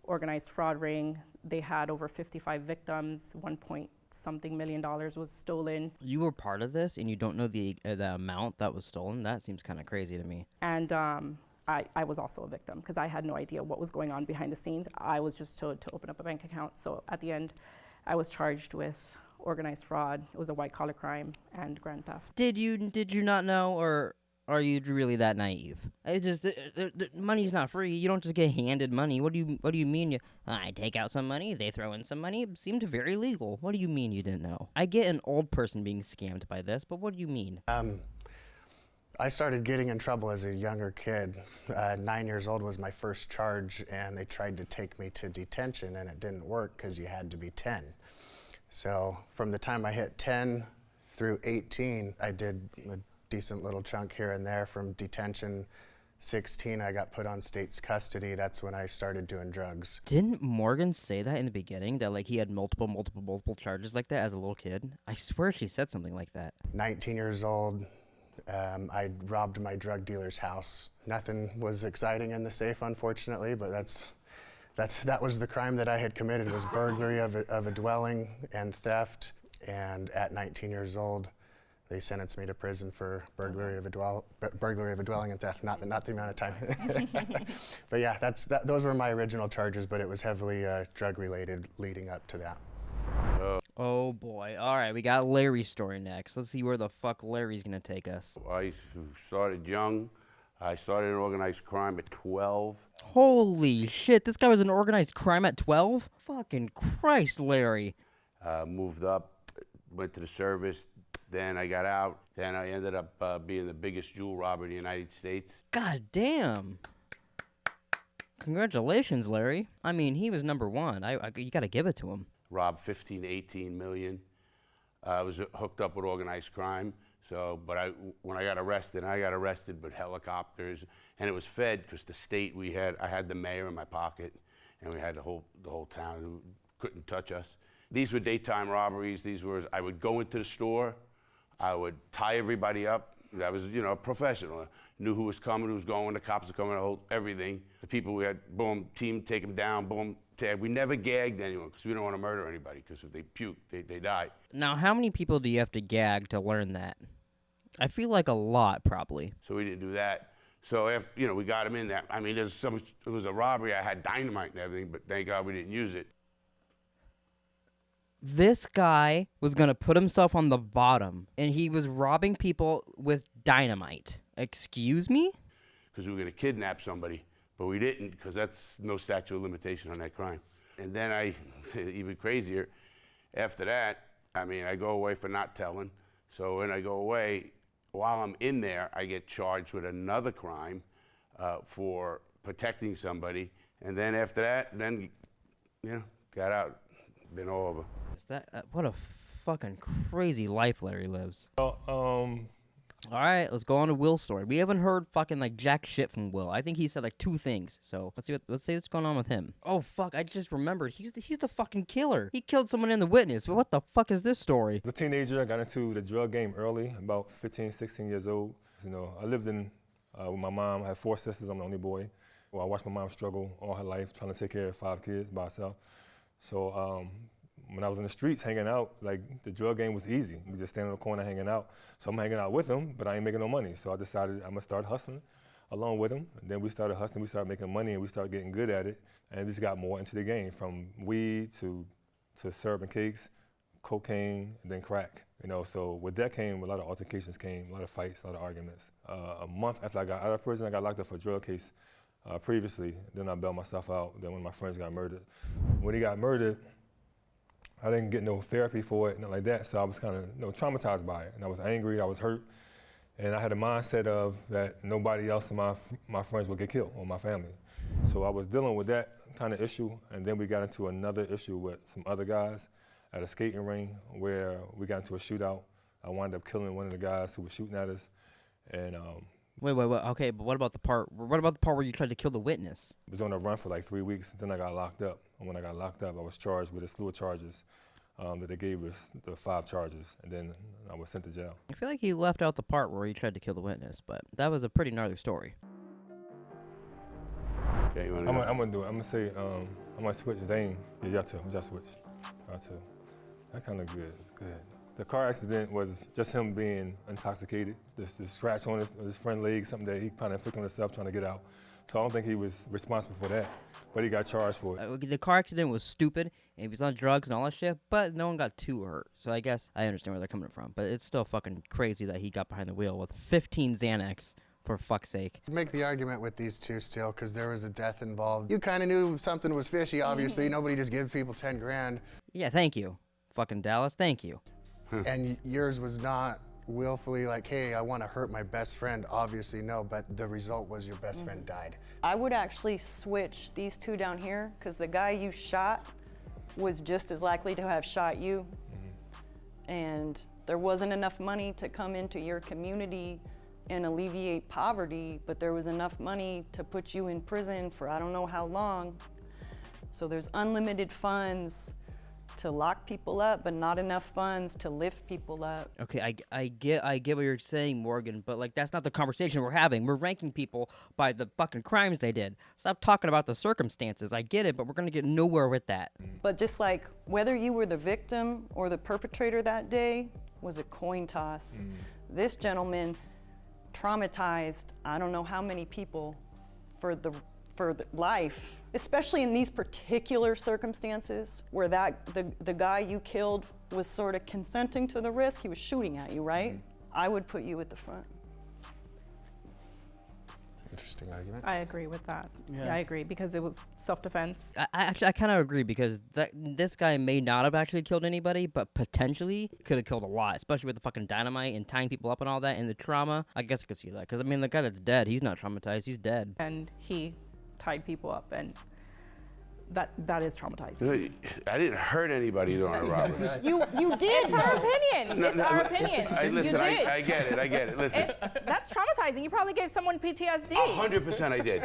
organized fraud ring. They had over 55 victims, $1.something million was stolen.
You were part of this and you don't know the amount that was stolen? That seems kind of crazy to me.
And I was also a victim because I had no idea what was going on behind the scenes. I was just told to open up a bank account. So at the end, I was charged with organized fraud. It was a white-collar crime and grand theft.
Did you not know, or are you really that naive? It's just the money's not free. You don't just get handed money. What do you mean? I take out some money, they throw in some money. It seemed very legal. What do you mean you didn't know? I get an old person being scammed by this, but what do you mean?
I started getting in trouble as a younger kid. 9 years old was my first charge, and they tried to take me to detention, and it didn't work because you had to be 10. So from the time I hit 10 through 18, I did a decent little chunk here and there. From detention, 16, I got put on state's custody. That's when I started doing drugs.
Didn't Morgan say that in the beginning, that like he had multiple charges like that as a little kid? I swear she said something like that.
19 years old. I robbed my drug dealer's house. Nothing was exciting in the safe, unfortunately, but that was the crime that I had committed, was burglary of a dwelling and theft. And at 19 years old, they sentenced me to prison for burglary of a dwelling and theft. Not the amount of time. But yeah, those were my original charges, but it was heavily drug related leading up to that.
Oh boy. All right, we got Larry's story next. Let's see where the fuck Larry's gonna take us.
I started young. I started in organized crime at 12.
Holy shit, this guy was in organized crime at 12? Fucking Christ, Larry.
Moved up, went to the service, then I got out. Then I ended up being the biggest jewel robber in the United States.
God damn. Congratulations, Larry. I mean, he was number one. You gotta give it to him.
Robbed 15 to 18 million. I was hooked up with organized crime. So, but when I got arrested with helicopters, and it was fed because the state I had the mayor in my pocket, and we had the whole town who couldn't touch us. These were daytime robberies. I would go into the store, I would tie everybody up, I was, you know, a professional. Knew who was coming, who was going, the cops were coming, the whole everything. The people we had, boom, team, take them down, boom, tag. We never gagged anyone because we don't want to murder anybody because if they puke, they die.
Now, how many people do you have to gag to learn that? I feel like a lot, probably.
So we didn't do that. So if, you know, we got him in there. I mean, it was a robbery. I had dynamite and everything, but thank God we didn't use it.
This guy was gonna put himself on the bottom, and he was robbing people with dynamite. Excuse me?
Because we were going to kidnap somebody, but we didn't because that's no statute of limitation on that crime. And then even crazier, after that, I mean, I go away for not telling. So when I go away, while I'm in there, I get charged with another crime for protecting somebody. And then after that, then, you know, got out, been all over.
Is that what a fucking crazy life Larry lives. All right, let's go on to Will's story. We haven't heard fucking like jack shit from Will. I think he said like 2 things. So let's see what's going on with him. Oh fuck, I just remembered. He's the fucking killer. He killed someone in the witness. Well, what the fuck is this story?
As a teenager, I got into the drug game early, about 15, 16 years old. You know, I lived in with my mom. I had 4 sisters. I'm the only boy. Well, I watched my mom struggle all her life trying to take care of 5 kids by herself. So when I was in the streets hanging out, like the drug game was easy. We just stand in the corner hanging out. So I'm hanging out with them, but I ain't making no money. So I decided I'm gonna start hustling along with them. And then we started hustling, we started making money, and we started getting good at it. And we just got more into the game, from weed to serving cakes, cocaine, and then crack. You know, so with that came a lot of altercations, a lot of fights, a lot of arguments. A month after I got out of prison, I got locked up for a drug case previously. Then I bailed myself out. Then when my friends got murdered. When he got murdered, I didn't get no therapy for it, nothing like that, so I was kind of traumatized by it. And I was angry, I was hurt, and I had a mindset of that nobody else in my friends would get killed, or my family. So I was dealing with that kind of issue, and then we got into another issue with some other guys at a skating ring where we got into a shootout. I wound up killing one of the guys who was shooting at us, and
Wait. Okay, but what about the part where you tried to kill the witness?
I was on a run for like 3 weeks, then I got locked up. And when I got locked up, I was charged with a slew of charges that they gave us, the 5 charges, and then I was sent to jail.
I feel like he left out the part where he tried to kill the witness, but that was a pretty gnarly story.
Okay, you
I'm gonna do it. I'm gonna say, I'm gonna switch his aim. Yeah, y'all too. Just switch. Y'all too. That kind of good. The car accident was just him being intoxicated. This scratch on his front leg, something that he kind of inflicted on himself trying to get out. So I don't think he was responsible for that, but he got charged for it.
The car accident was stupid, and he was on drugs and all that shit, but no one got too hurt. So I guess I understand where they're coming from, but it's still fucking crazy that he got behind the wheel with 15 Xanax, for fuck's sake.
Make the argument with these two still, because there was a death involved. You kind of knew something was fishy, obviously. Nobody just gives people 10 grand.
Yeah, thank you. Fucking Dallas, thank you.
And yours was not willfully like, hey, I want to hurt my best friend. Obviously, no, but the result was your best friend died.
I would actually switch these 2 down here because the guy you shot was just as likely to have shot you. And there wasn't enough money to come into your community and alleviate poverty, but there was enough money to put you in prison for I don't know how long. So there's unlimited funds to lock people up, but not enough funds to lift people up.
Okay, I get what you're saying, Morgan, but like that's not the conversation we're having. We're ranking people by the fucking crimes they did. Stop talking about the circumstances. I get it, but we're gonna get nowhere with that.
But just like whether you were the victim or the perpetrator that day was a coin toss. This gentleman traumatized I don't know how many people for the life, especially in these particular circumstances where the guy you killed was sort of consenting to the risk. He was shooting at you, right? I would put you at the front.
Interesting argument.
I agree with that. Yeah, I agree because it was self-defense.
I kind of agree because this guy may not have actually killed anybody, but potentially could have killed a lot, especially with the fucking dynamite and tying people up and all that and the trauma. I guess I could see that because I mean the guy that's dead, he's not traumatized, he's dead.
And he tied people up and That is traumatizing.
I didn't hurt anybody during a robbery.
You did.
It's our opinion. It's our opinion.
Listen,
You did.
I get it. Listen.
That's traumatizing. You probably gave someone PTSD.
100% I did.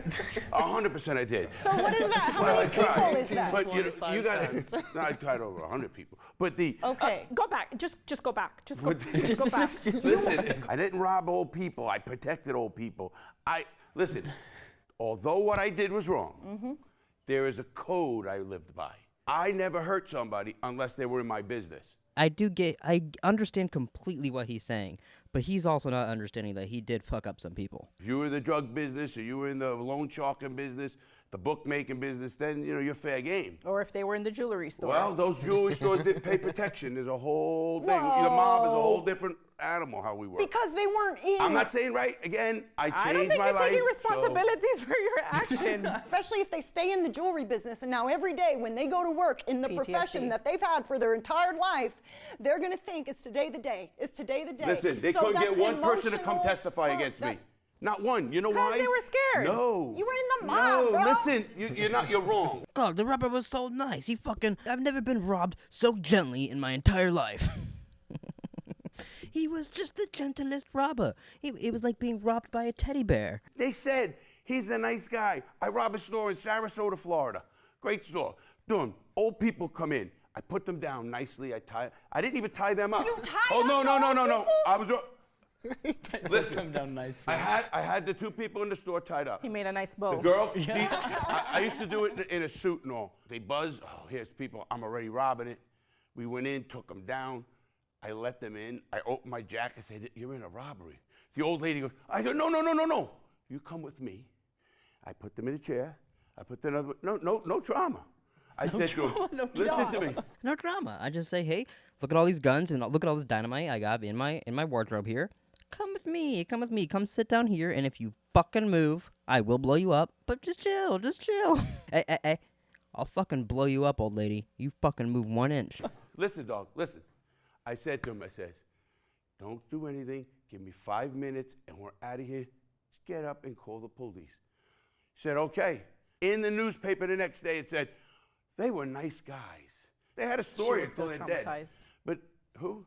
100% I did.
So what is that? How many people is that?
But you
25
got
times.
No, I tried over 100 people. But the
Okay.
Go back. Just go back. Just go back.
listen, I didn't rob old people. I protected old people. Listen. Although what I did was wrong, there is a code I lived by. I never hurt somebody unless they were in my business.
I understand completely what he's saying, but he's also not understanding that he did fuck up some people.
If you were in the drug business or you were in the loan sharking business, the bookmaking business, then you're fair game.
Or if they were in the jewelry store.
Well, those jewelry stores didn't pay protection. There's a whole thing. The mob is a whole different animal how we work.
Because they weren't in.
I'm not saying right. Again, I changed my life.
I don't think you're taking responsibilities for your actions.
Especially if they stay in the jewelry business, and now every day when they go to work in the profession that they've had for their entire life, they're going to think it's today the day. It's today the day.
Listen, they couldn't get one person to come testify against me. Not one. You know why?
Because they were scared.
No.
You were in the mob, bro.
Listen, you're wrong.
God, the robber was so nice. I've never been robbed so gently in my entire life. He was just the gentlest robber. It was like being robbed by a teddy bear.
They said he's a nice guy. I robbed a store in Sarasota, Florida. Great store. Old people come in. I put them down nicely. I didn't even tie them up.
You tied
Oh no.
people?
I was. Listen,
Come down nicely.
I had the two people in the store tied up.
He made a nice bow.
The girl, I used to do it in a suit and all. They buzz. Oh, here's people. I'm already robbing it. We went in, took them down. I let them in. I opened my jacket. I said, "You're in a robbery." The old lady goes, "I go, no. You come with me." I put them in a chair. I put the other. No trauma. I said to him, "Listen to me."
No drama. I just say, hey, look at all these guns and look at all this dynamite I got in my wardrobe here. Come with me. Come sit down here, and if you fucking move, I will blow you up. But just chill. Hey. I'll fucking blow you up, old lady. You fucking move 1 inch.
Listen, dog, listen. I said to him, "Don't do anything. Give me 5 minutes, and we're out of here. Just get up and call the police." He said, "Okay." In the newspaper the next day, it said, they were nice guys. They had a story until they're dead. But who?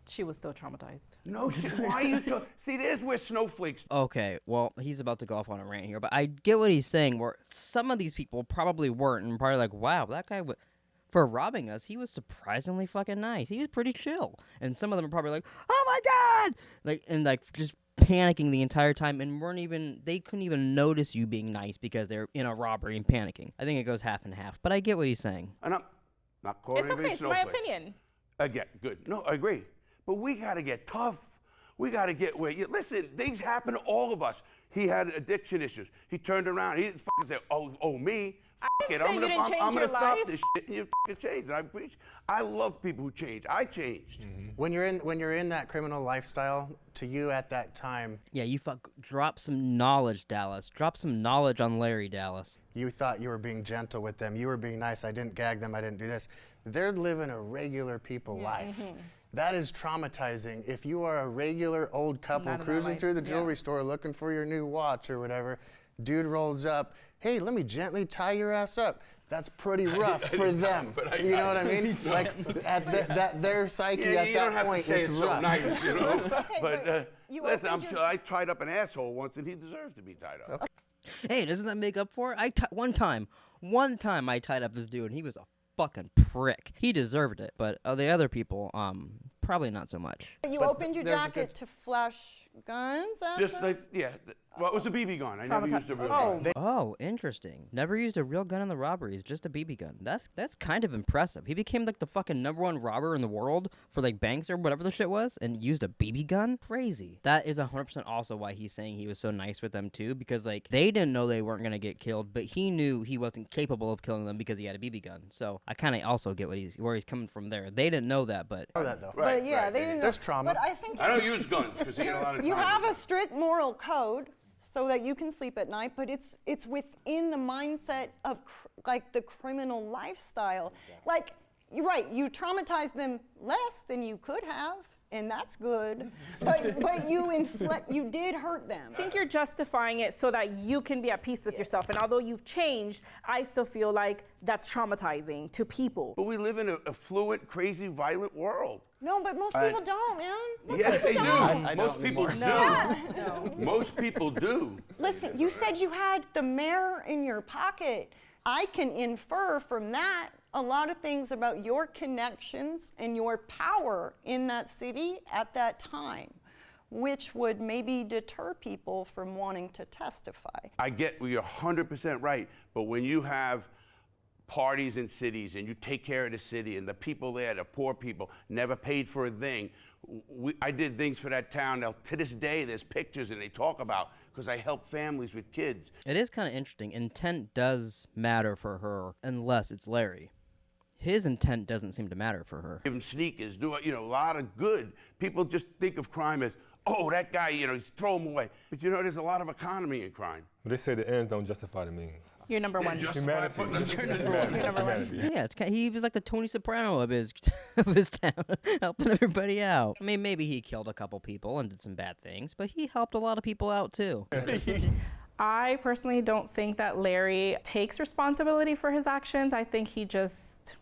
She was still traumatized.
No, why are you talking? See, there's where snowflakes.
Okay, well, he's about to go off on a rant here, but I get what he's saying, where some of these people probably weren't, and probably like, wow, that guy, for robbing us, he was surprisingly fucking nice. He was pretty chill. And some of them are probably like, oh my God! And just panicking the entire time, and they couldn't even notice you being nice because they're in a robbery and panicking. I think it goes half and half, but I get what he's saying.
And I'm not calling
It's okay,
anybody
it's my
snowflake.
opinion.
Again, good. No, I agree. But we got to get tough. We got to get where listen, things happen to all of us. He had addiction issues. He turned around. He didn't fucking say, oh, me. Fuck it. I'm gonna stop this shit, and you fucking change. And I love people who change. I changed.
Mm-hmm. When you're in that criminal lifestyle, to you at that time,
Yeah, drop some knowledge, Dallas. Drop some knowledge on Larry, Dallas.
you thought you were being gentle with them. You were being nice. I didn't gag them. I didn't do this. They're living a regular people life. That is traumatizing. If you are a regular old couple
Not in
cruising
life,
through the jewelry store looking for your new watch or whatever, dude rolls up, hey, let me gently tie your ass up. That's pretty rough for them. You know what I mean? Like at their psyche at that point, it's rough.
So nice, you know.
Okay,
but
you
listen, I'm
opened
sure I tied up an asshole once, and he deserves to be tied up.
Okay.
Hey, doesn't that make up for it? One time I tied up this dude, and he was a fucking prick. He deserved it, but the other people, probably not so much.
You
But
opened your
there's a
jacket to flash guns after?
Just like, yeah. Well, it was a BB gun. I never used a real gun.
Oh, interesting. Never used a real gun in the robberies, just a BB gun. That's kind of impressive. He became like the fucking #1 robber in the world for like banks or whatever the shit was, and used a BB gun? Crazy. That is 100% also why he's saying he was so nice with them too, because like they didn't know they weren't gonna get killed, but he knew he wasn't capable of killing them because he had a BB gun. So I kind of also get where he's coming from there. They didn't know that, but
Know that though.
Right,
But yeah,
right.
they didn't know.
There's trauma.
But I think
I don't use guns because he had a lot of time.
you have a strict moral code so that you can sleep at night, but it's within the mindset of like the criminal lifestyle. Like, you're right, you traumatize them less than you could have. and that's good. But you did hurt them.
I think you're justifying it so that you can be at peace with yourself. And although you've changed, I still feel like that's traumatizing to people.
But we live in a fluent, crazy, violent world.
No, but most people don't, man. Most
Yes,
people
they do.
don't.
I
Most
don't
people
anymore.
do.
No.
Most people do.
Listen, you said you had the mayor in your pocket. I can infer from that a lot of things about your connections and your power in that city at that time, which would maybe deter people from wanting to testify.
I get you're 100% right, but when you have parties in cities and you take care of the city and the people there, the poor people, never paid for a thing. I did things for that town. Now, to this day, there's pictures and they talk about, because I help families with kids.
It is kind of interesting. Intent does matter for her, unless it's Larry. His intent doesn't seem to matter for her.
Give them sneakers, do a lot of good. People just think of crime as, oh, that guy, throw him away. But there's a lot of economy in crime.
But they say the ends don't justify the means.
You're number one.
Humanity.
Yeah, he was like the Tony Soprano of his town, helping everybody out. I mean, maybe he killed a couple people and did some bad things, but he helped a lot of people out too.
I personally don't think that Larry takes responsibility for his actions. I think he just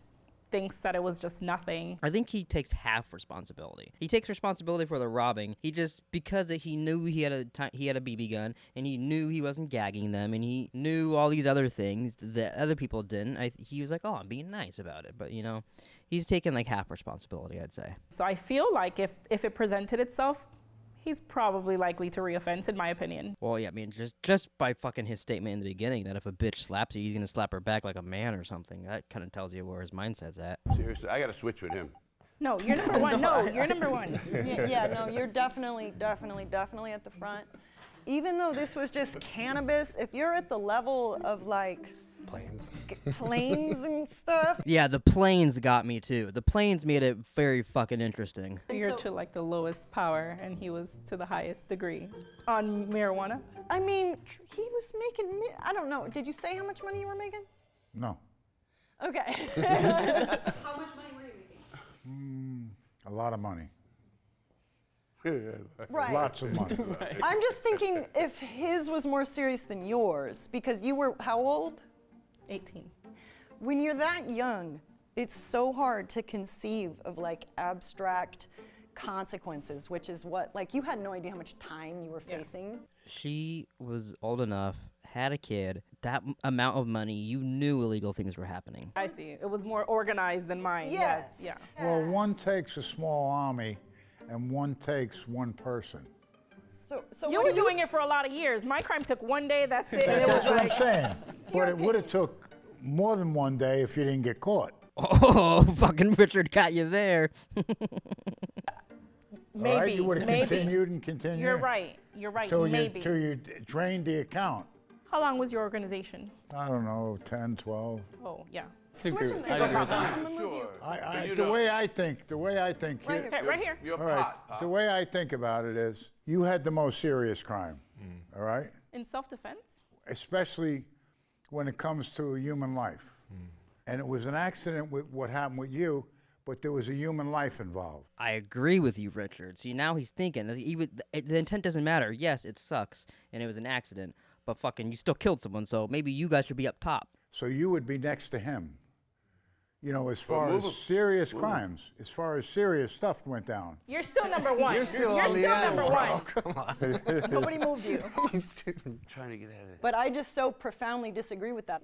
thinks that it was just nothing.
I think he takes half responsibility. He takes responsibility for the robbing. He just, because he knew he had a BB gun, and he knew he wasn't gagging them, and he knew all these other things that other people didn't. He was like, oh, I'm being nice about it. But he's taken like half responsibility, I'd say.
So I feel like if it presented itself, he's probably likely to reoffend, in my opinion.
Well, yeah, I mean, just by fucking his statement in the beginning that if a bitch slaps you, he's gonna slap her back like a man or something. That kind of tells you where his mindset's at.
Seriously, I got to switch with him.
No, you're number one. No, you're number one.
No, you're definitely at the front. Even though this was just cannabis, if you're at the level of like planes and stuff.
Yeah, the planes got me too. The planes made it very fucking interesting.
You're to like the lowest power, and he was to the highest degree on marijuana.
I mean, he was making, I don't know. Did you say how much money you were making?
No.
Okay.
How much money were you making?
A lot of money.
Right.
Lots of money.
I'm just thinking if his was more serious than yours, because you were how old?
18.
When you're that young, it's so hard to conceive of like abstract consequences, which is what, like, you had no idea how much time you were facing.
She was old enough, had a kid, that amount of money, you knew illegal things were happening.
I see. It was more organized than mine.
Yes.
Yeah.
Well, one takes a small army and one takes one person.
So
You
what
were
do you
doing it for a lot of years. My crime took one day, that's it. And it was
That's what I'm
like,
saying. But
Your
it would have took more than one day if you didn't get caught.
Oh, fucking Richard got you there.
maybe,
All right? You would have
maybe.
continued and continued.
You're right. You're right.
Till
Maybe.
you drained the account.
How long was your organization?
I don't know, 10, 12.
Oh, yeah.
switching
I agree with that.
Sure. But
The way I think,
Right
Okay, right here.
You're
all right,
pot.
the way I think about it is, you had the most serious crime, all right?
In self-defense?
Especially when it comes to a human life. And it was an accident with what happened with you, but there was a human life involved.
I agree with you, Richard. See, now he's thinking, the intent doesn't matter. Yes, it sucks, and it was an accident, but fucking you still killed someone, so maybe you guys should be up top.
So you would be next to him. As far as serious crimes, as far as serious stuff went down.
You're still number one.
You're still on the end,
number
bro.
one.
Come on.
Nobody moved you.
Trying to get at it.
But I just so profoundly disagree with that.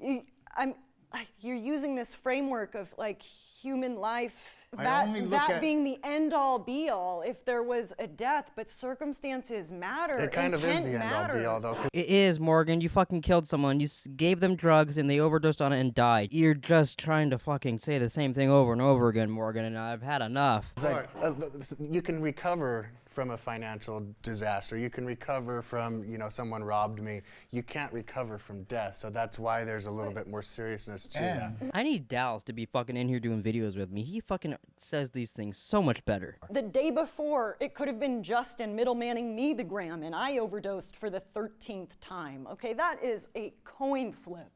You're using this framework of like human life,
I only look at-
being the end all be all if there was a death, but circumstances matter.
It kind of is
Intent
the end all be all, though.
It is, Morgan. You fucking killed someone. You gave them drugs, and they overdosed on it and died. You're just trying to fucking say the same thing over and over again, Morgan, and I've had enough.
It's like, you can recover from a financial disaster. You can recover from, someone robbed me. You can't recover from death. So that's why there's a little bit more seriousness to that.
I need Dallas to be fucking in here doing videos with me. He fucking says these things so much better.
The day before, it could have been Justin middlemaning me the gram, and I overdosed for the 13th time. Okay, that is a coin flip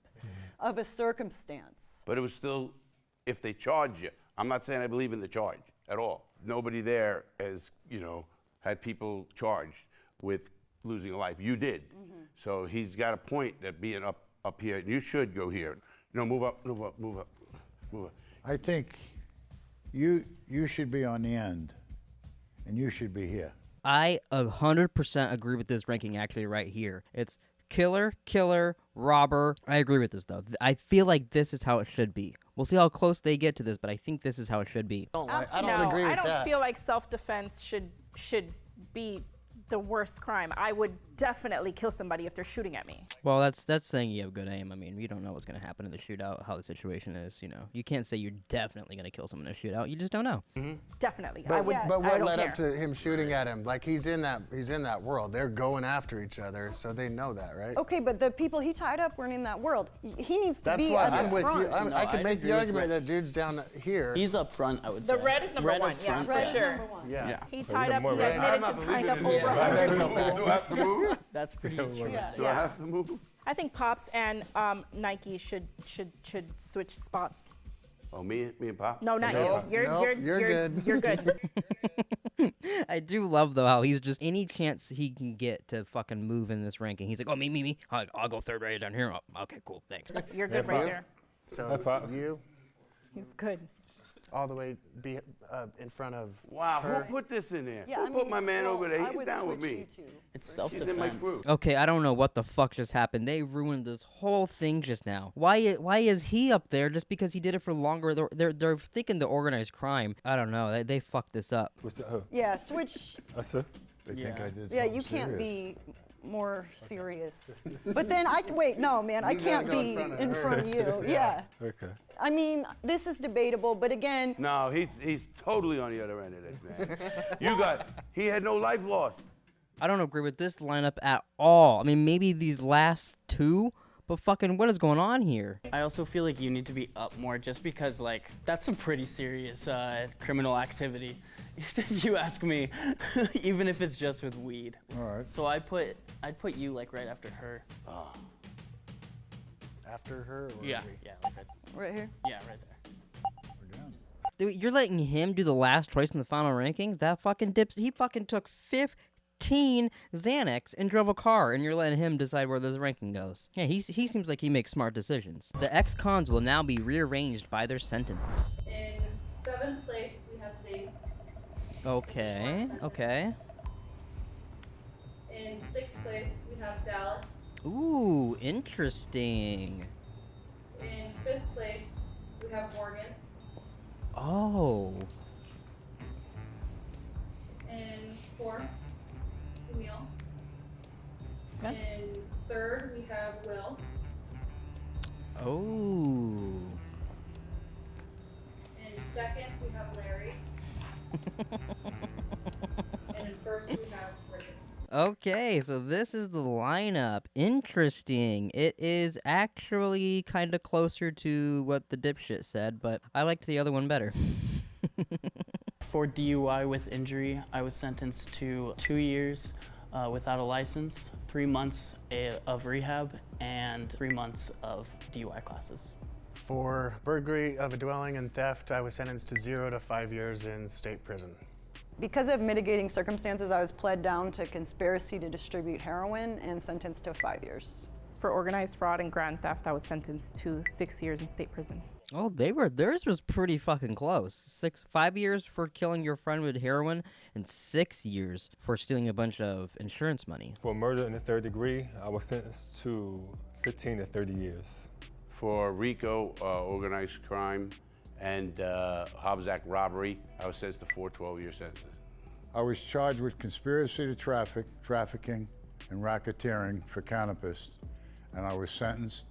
of a circumstance.
But it was still, if they charge you, I'm not saying I believe in the charge at all. nobody there has, had people charged with losing a life. You did. So he's got a point that being up here, you should go here. Move up, move up, move up, move up.
I think you should be on the end, and you should be here.
I 100% agree with this ranking actually right here. It's killer, killer, robber. I agree with this though. I feel like this is how it should be. We'll see how close they get to this, but I think this is how it should be.
I don't
No,
agree with
I don't
that.
feel like self-defense should be the worst crime. I would definitely kill somebody if they're shooting at me.
Well, that's saying you have good aim. I mean, you don't know what's going to happen in the shootout, how the situation is, You can't say you're definitely going to kill someone in a shootout. You just don't know.
Definitely.
But,
I would.
but
I
what
don't
led
care.
up to him shooting at him? Like he's in that world. They're going after each other, so they know that, right?
Okay, but the people he tied up weren't in that world. He needs to
That's
be
why
at the
I'm with
front.
you. I
I'd
could make
agree
the
with
argument
Rick.
that dude's down here.
He's up front, I would say.
The red is number
Red
one,
up
yeah,
front
for
first.
sure.
Yeah.
Yeah.
He tied up.
more
He
red.
admitted to tying up over
Yeah.
100 people.
Do I have to move?
That's pretty true.
Do I have to move?
I think Pops and Nike should switch spots.
Oh, me and Pop?
No, not
Nope,
you.
nope, you're good.
You're good.
I do love though how he's just any chance he can get to fucking move in this ranking. He's like, oh me. I'll go third right down here. Oh, okay, cool, thanks.
You're good right there.
So
Pops.
you
He's good.
all the way in front of
Wow,
her.
who put this in there?
Yeah,
Who
I
put
mean,
my man
well,
over there?
I
He's
would
down with
switch
me.
you two.
It's
She's in my
self-defense.
crew.
Okay, I don't know what the fuck just happened. They ruined this whole thing just now. Why is he up there just because he did it for longer? They're thinking the organized crime. I don't know. They fucked this up.
What's that? Oh,
Yeah, switch.
that's it.
They think I did
Yeah,
something
you can't
serious.
be more serious. But then wait, no, man, I
You gotta
can't
go
be
in front of
in
her.
front of you. Yeah.
Okay.
I mean, this is debatable, but again,
No, he's totally on the other end of this, man. He had no life lost.
I don't agree with this lineup at all. I mean, maybe these last two, but fucking what is going on here?
I also feel like you need to be up more just because, like, that's some pretty serious criminal activity. If you ask me, even if it's just with weed.
All right.
So I'd put you, like, right after her.
After her? Or
Yeah,
we-
yeah, like right,
right here.
yeah, right there.
Dude, you're letting him do the last choice in the final ranking? That fucking dips. He fucking took 15 Xanax and drove a car, and you're letting him decide where this ranking goes. Yeah, he seems like he makes smart decisions. The ex-cons will now be rearranged by their sentence.
In 7th place, we have Zabe.
Okay.
In 6th place, we have Dallas.
Ooh, interesting.
In 5th place, we have Morgan.
Oh.
In 4th, Camille.
Okay.
In 3rd, we have Will.
Oh.
In 2nd, we have Larry. And in 1st, we have Richard.
Okay, so this is the lineup. Interesting. It is actually kind of closer to what the dipshit said, but I liked the other one better.
For DUI with injury, I was sentenced to 2 years without a license, 3 months of rehab, and 3 months of DUI classes.
For burglary of a dwelling and theft, I was sentenced to 0 to 5 years in state prison.
Because of mitigating circumstances, I was pled down to conspiracy to distribute heroin and sentenced to 5 years.
For organized fraud and grand theft, I was sentenced to 6 years in state prison.
Oh, theirs was pretty fucking close. 5 years for killing your friend with heroin, and 6 years for stealing a bunch of insurance money.
For murder in the 3rd degree, I was sentenced to 15 to 30 years.
For RICO, organized crime, and Hobbs Act robbery, I was sentenced to 4 12-year sentences.
I was charged with conspiracy to trafficking, and racketeering for cannabis, and I was sentenced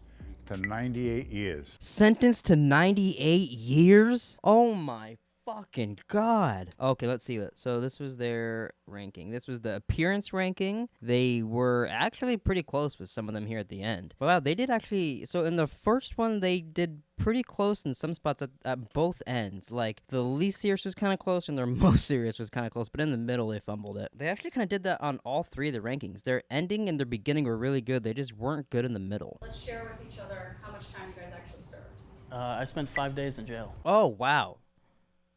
to 98 years.
Sentenced to 98 years? Oh my fucking god. Okay, let's see what. So this was their ranking. This was the appearance ranking. They were actually pretty close with some of them here at the end. Wow, they did actually. So in the first one, they did pretty close in some spots at both ends. Like the least serious was kind of close and their most serious was kind of close, but in the middle they fumbled it. They actually kind of did that on all three of the rankings. Their ending and their beginning were really good. They just weren't good in the middle.
Let's share with each other how much time you guys actually served.
I spent 5 days in jail.
Oh, wow.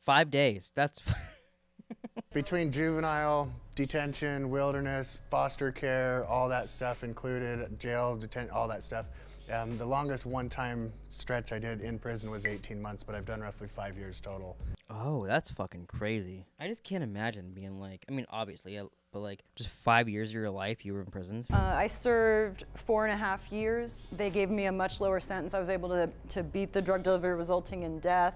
5 days. That's
Between juvenile, detention, wilderness, foster care, all that stuff included, jail, detention, all that stuff. The longest one-time stretch I did in prison was 18 months, but I've done roughly 5 years total.
Oh, that's fucking crazy. I just can't imagine being like, I mean, obviously, but like just 5 years of your life you were in prison.
I served 4.5 years. They gave me a much lower sentence. I was able to beat the drug delivery resulting in death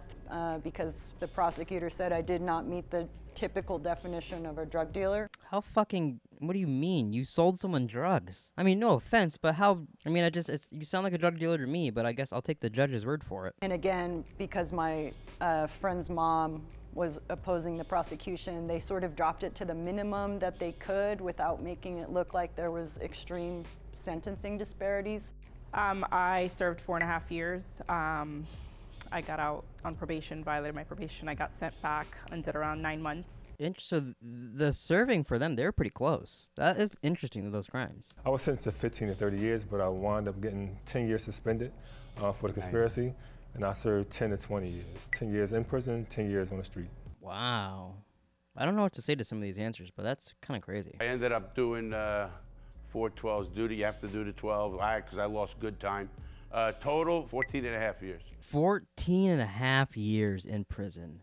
because the prosecutor said I did not meet the typical definition of a drug dealer.
How fucking, what do you mean? You sold someone drugs. I mean, no offense, but how, I mean, you sound like a drug dealer to me, but I guess I'll take the judge's word for it.
And again, because my friend's mom was opposing the prosecution, they sort of dropped it to the minimum that they could without making it look like there was extreme sentencing disparities.
I served 4.5 years. I got out on probation, violated my probation. I got sent back and did around 9 months.
So the serving for them, they're pretty close. That is interesting, those crimes.
I was sentenced to 15 to 30 years, but I wound up getting 10 years suspended for the conspiracy, and I served 10 to 20 years. 10 years in prison, 10 years on the street.
Wow. I don't know what to say to some of these answers, but that's kind of crazy.
I ended up doing 412's duty. You have to do the 12 because I lost good time. Total 14.5 years.
14.5 years in prison.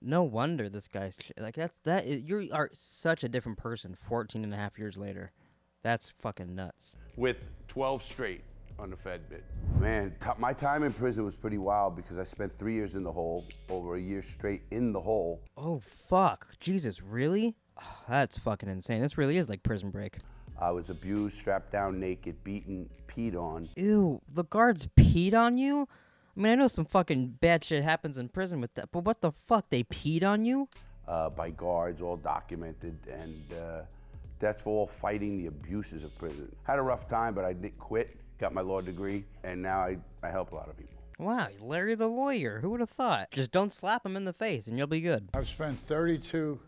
No wonder this guy's like you are such a different person 14.5 years later. That's fucking nuts.
With 12 straight on the Fed bit. Man, my time in prison was pretty wild because I spent 3 years in the hole, over a year straight in the hole.
Oh fuck. Jesus, really? Oh, that's fucking insane. This really is like Prison Break.
I was abused, strapped down naked, beaten, peed on.
Ew, the guards peed on you? I mean, I know some fucking bad shit happens in prison with that, but what the fuck, they peed on you?
By guards, all documented, and that's for all fighting the abuses of prison. Had a rough time, but I didn't quit, got my law degree, and now I help a lot of people.
Wow, Larry the lawyer, who would have thought? Just don't slap him in the face and you'll be good.
I've spent 32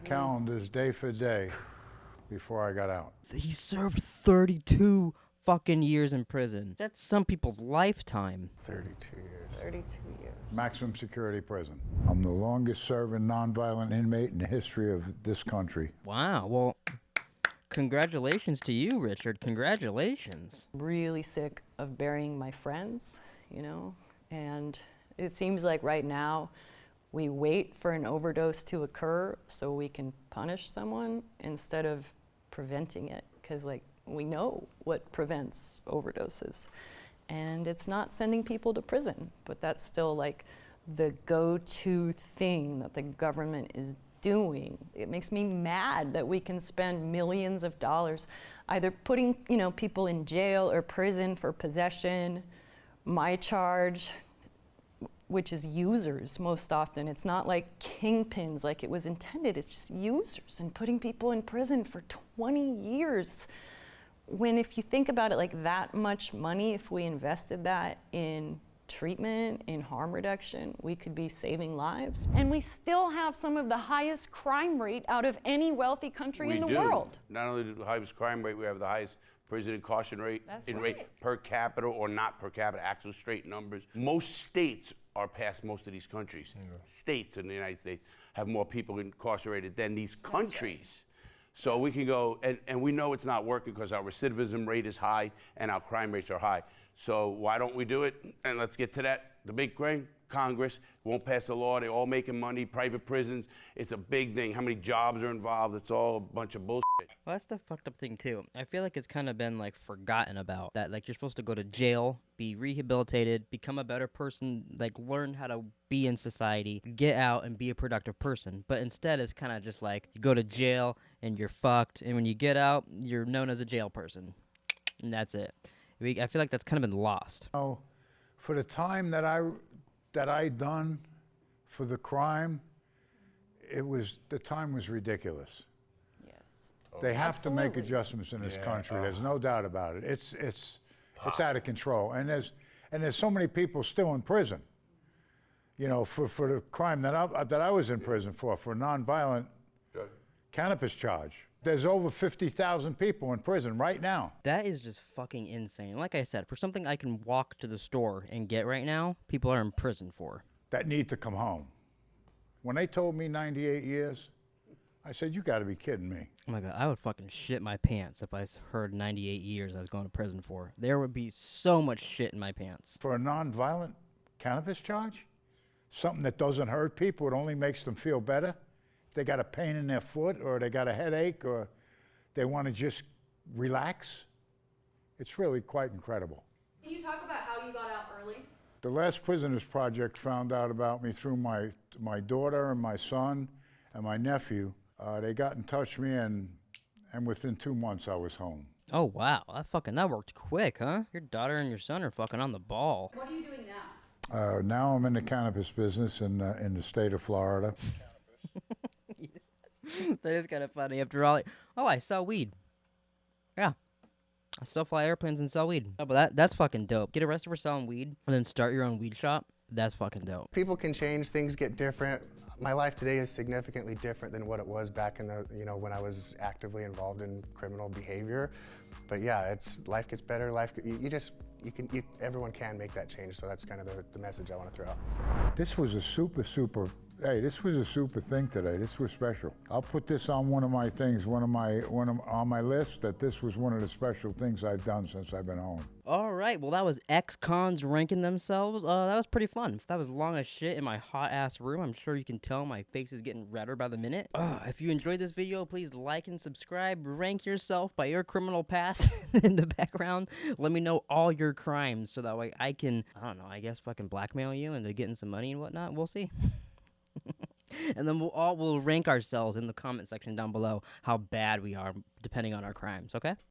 calendars day for day before I got out.
He served 32 fucking years in prison. That's some people's lifetime.
32 years.
32 years.
Maximum security prison. I'm the longest serving nonviolent inmate in the history of this country.
Wow, well, congratulations to you, Richard. Congratulations.
Really sick of burying my friends, and it seems like right now we wait for an overdose to occur so we can punish someone instead of preventing it, because we know what prevents overdoses, and it's not sending people to prison, but that's still the go-to thing that the government is doing. It makes me mad that we can spend millions of dollars either putting people in jail or prison for possession. My charge, which is users most often. It's not like kingpins like it was intended. It's just users, and putting people in prison for 20 years. When if you think about it, that much money, if we invested that in treatment, in harm reduction, we could be saving lives.
And we still have some of the highest crime rate out of any wealthy country in the world.
Not only the highest crime rate, we have the highest prison incarceration rate, rate per capita, or not per capita, actual straight numbers. Most states are past most of these countries. States in the United States have more people incarcerated than these countries. So we can go, and we know it's not working because our recidivism rate is high and our crime rates are high. So why don't we do it? And let's get to that. The big thing, Congress won't pass a law. They're all making money, private prisons. It's a big thing. How many jobs are involved? It's all a bunch of bullshit.
Well, that's the fucked up thing too. I feel like it's kind of been forgotten about that. You're supposed to go to jail, be rehabilitated, become a better person, learn how to be in society, get out and be a productive person. But instead, it's kind of just you go to jail and you're fucked, and when you get out, you're known as a jail person, and that's it. I feel like that's kind of been lost.
Oh, for the time that I done for the crime, the time was ridiculous.
Yes.
They have to make adjustments in this country. There's no doubt about it. It's out of control, and there's so many people still in prison. For the crime that I was in prison for nonviolent cannabis charge. There's over 50,000 people in prison right now.
That is just fucking insane. Like I said, for something I can walk to the store and get right now, people are in prison for.
That need to come home. When they told me 98 years, I said, you got to be kidding me.
Oh my God, I would fucking shit my pants if I heard 98 years I was going to prison for. There would be so much shit in my pants.
For a non-violent cannabis charge, something that doesn't hurt people, it only makes them feel better. If they got a pain in their foot or they got a headache or they want to just relax, it's really quite incredible.
Can you talk about how you got out early?
The Last Prisoners Project found out about me through my daughter and my son and my nephew. They got in touch with me, and within 2 months I was home.
Oh wow, that worked quick, huh? Your daughter and your son are fucking on the ball.
What are you doing now?
Now I'm in the cannabis business in the state of Florida.
That is kind of funny. After all, I sell weed. Yeah, I still fly airplanes and sell weed. Oh, but that's fucking dope. Get arrested for selling weed and then start your own weed shop. That's fucking dope.
People can change, things get different. My life today is significantly different than what it was back in the, when I was actively involved in criminal behavior. But yeah, life gets better. Everyone can make that change. So that's kind of the message I want to throw out.
This was a super thing today. This was special. I'll put this on one of my things, on my list, that this was one of the special things I've done since I've been home.
All right, well, that was ex-cons ranking themselves. That was pretty fun. That was long as shit in my hot-ass room. I'm sure you can tell my face is getting redder by the minute. If you enjoyed this video, please like and subscribe. Rank yourself by your criminal past in the background. Let me know all your crimes so that way I can, I don't know, I guess fucking blackmail you into getting some money and whatnot. We'll see. And then we'll rank ourselves in the comment section down below how bad we are depending on our crimes, okay?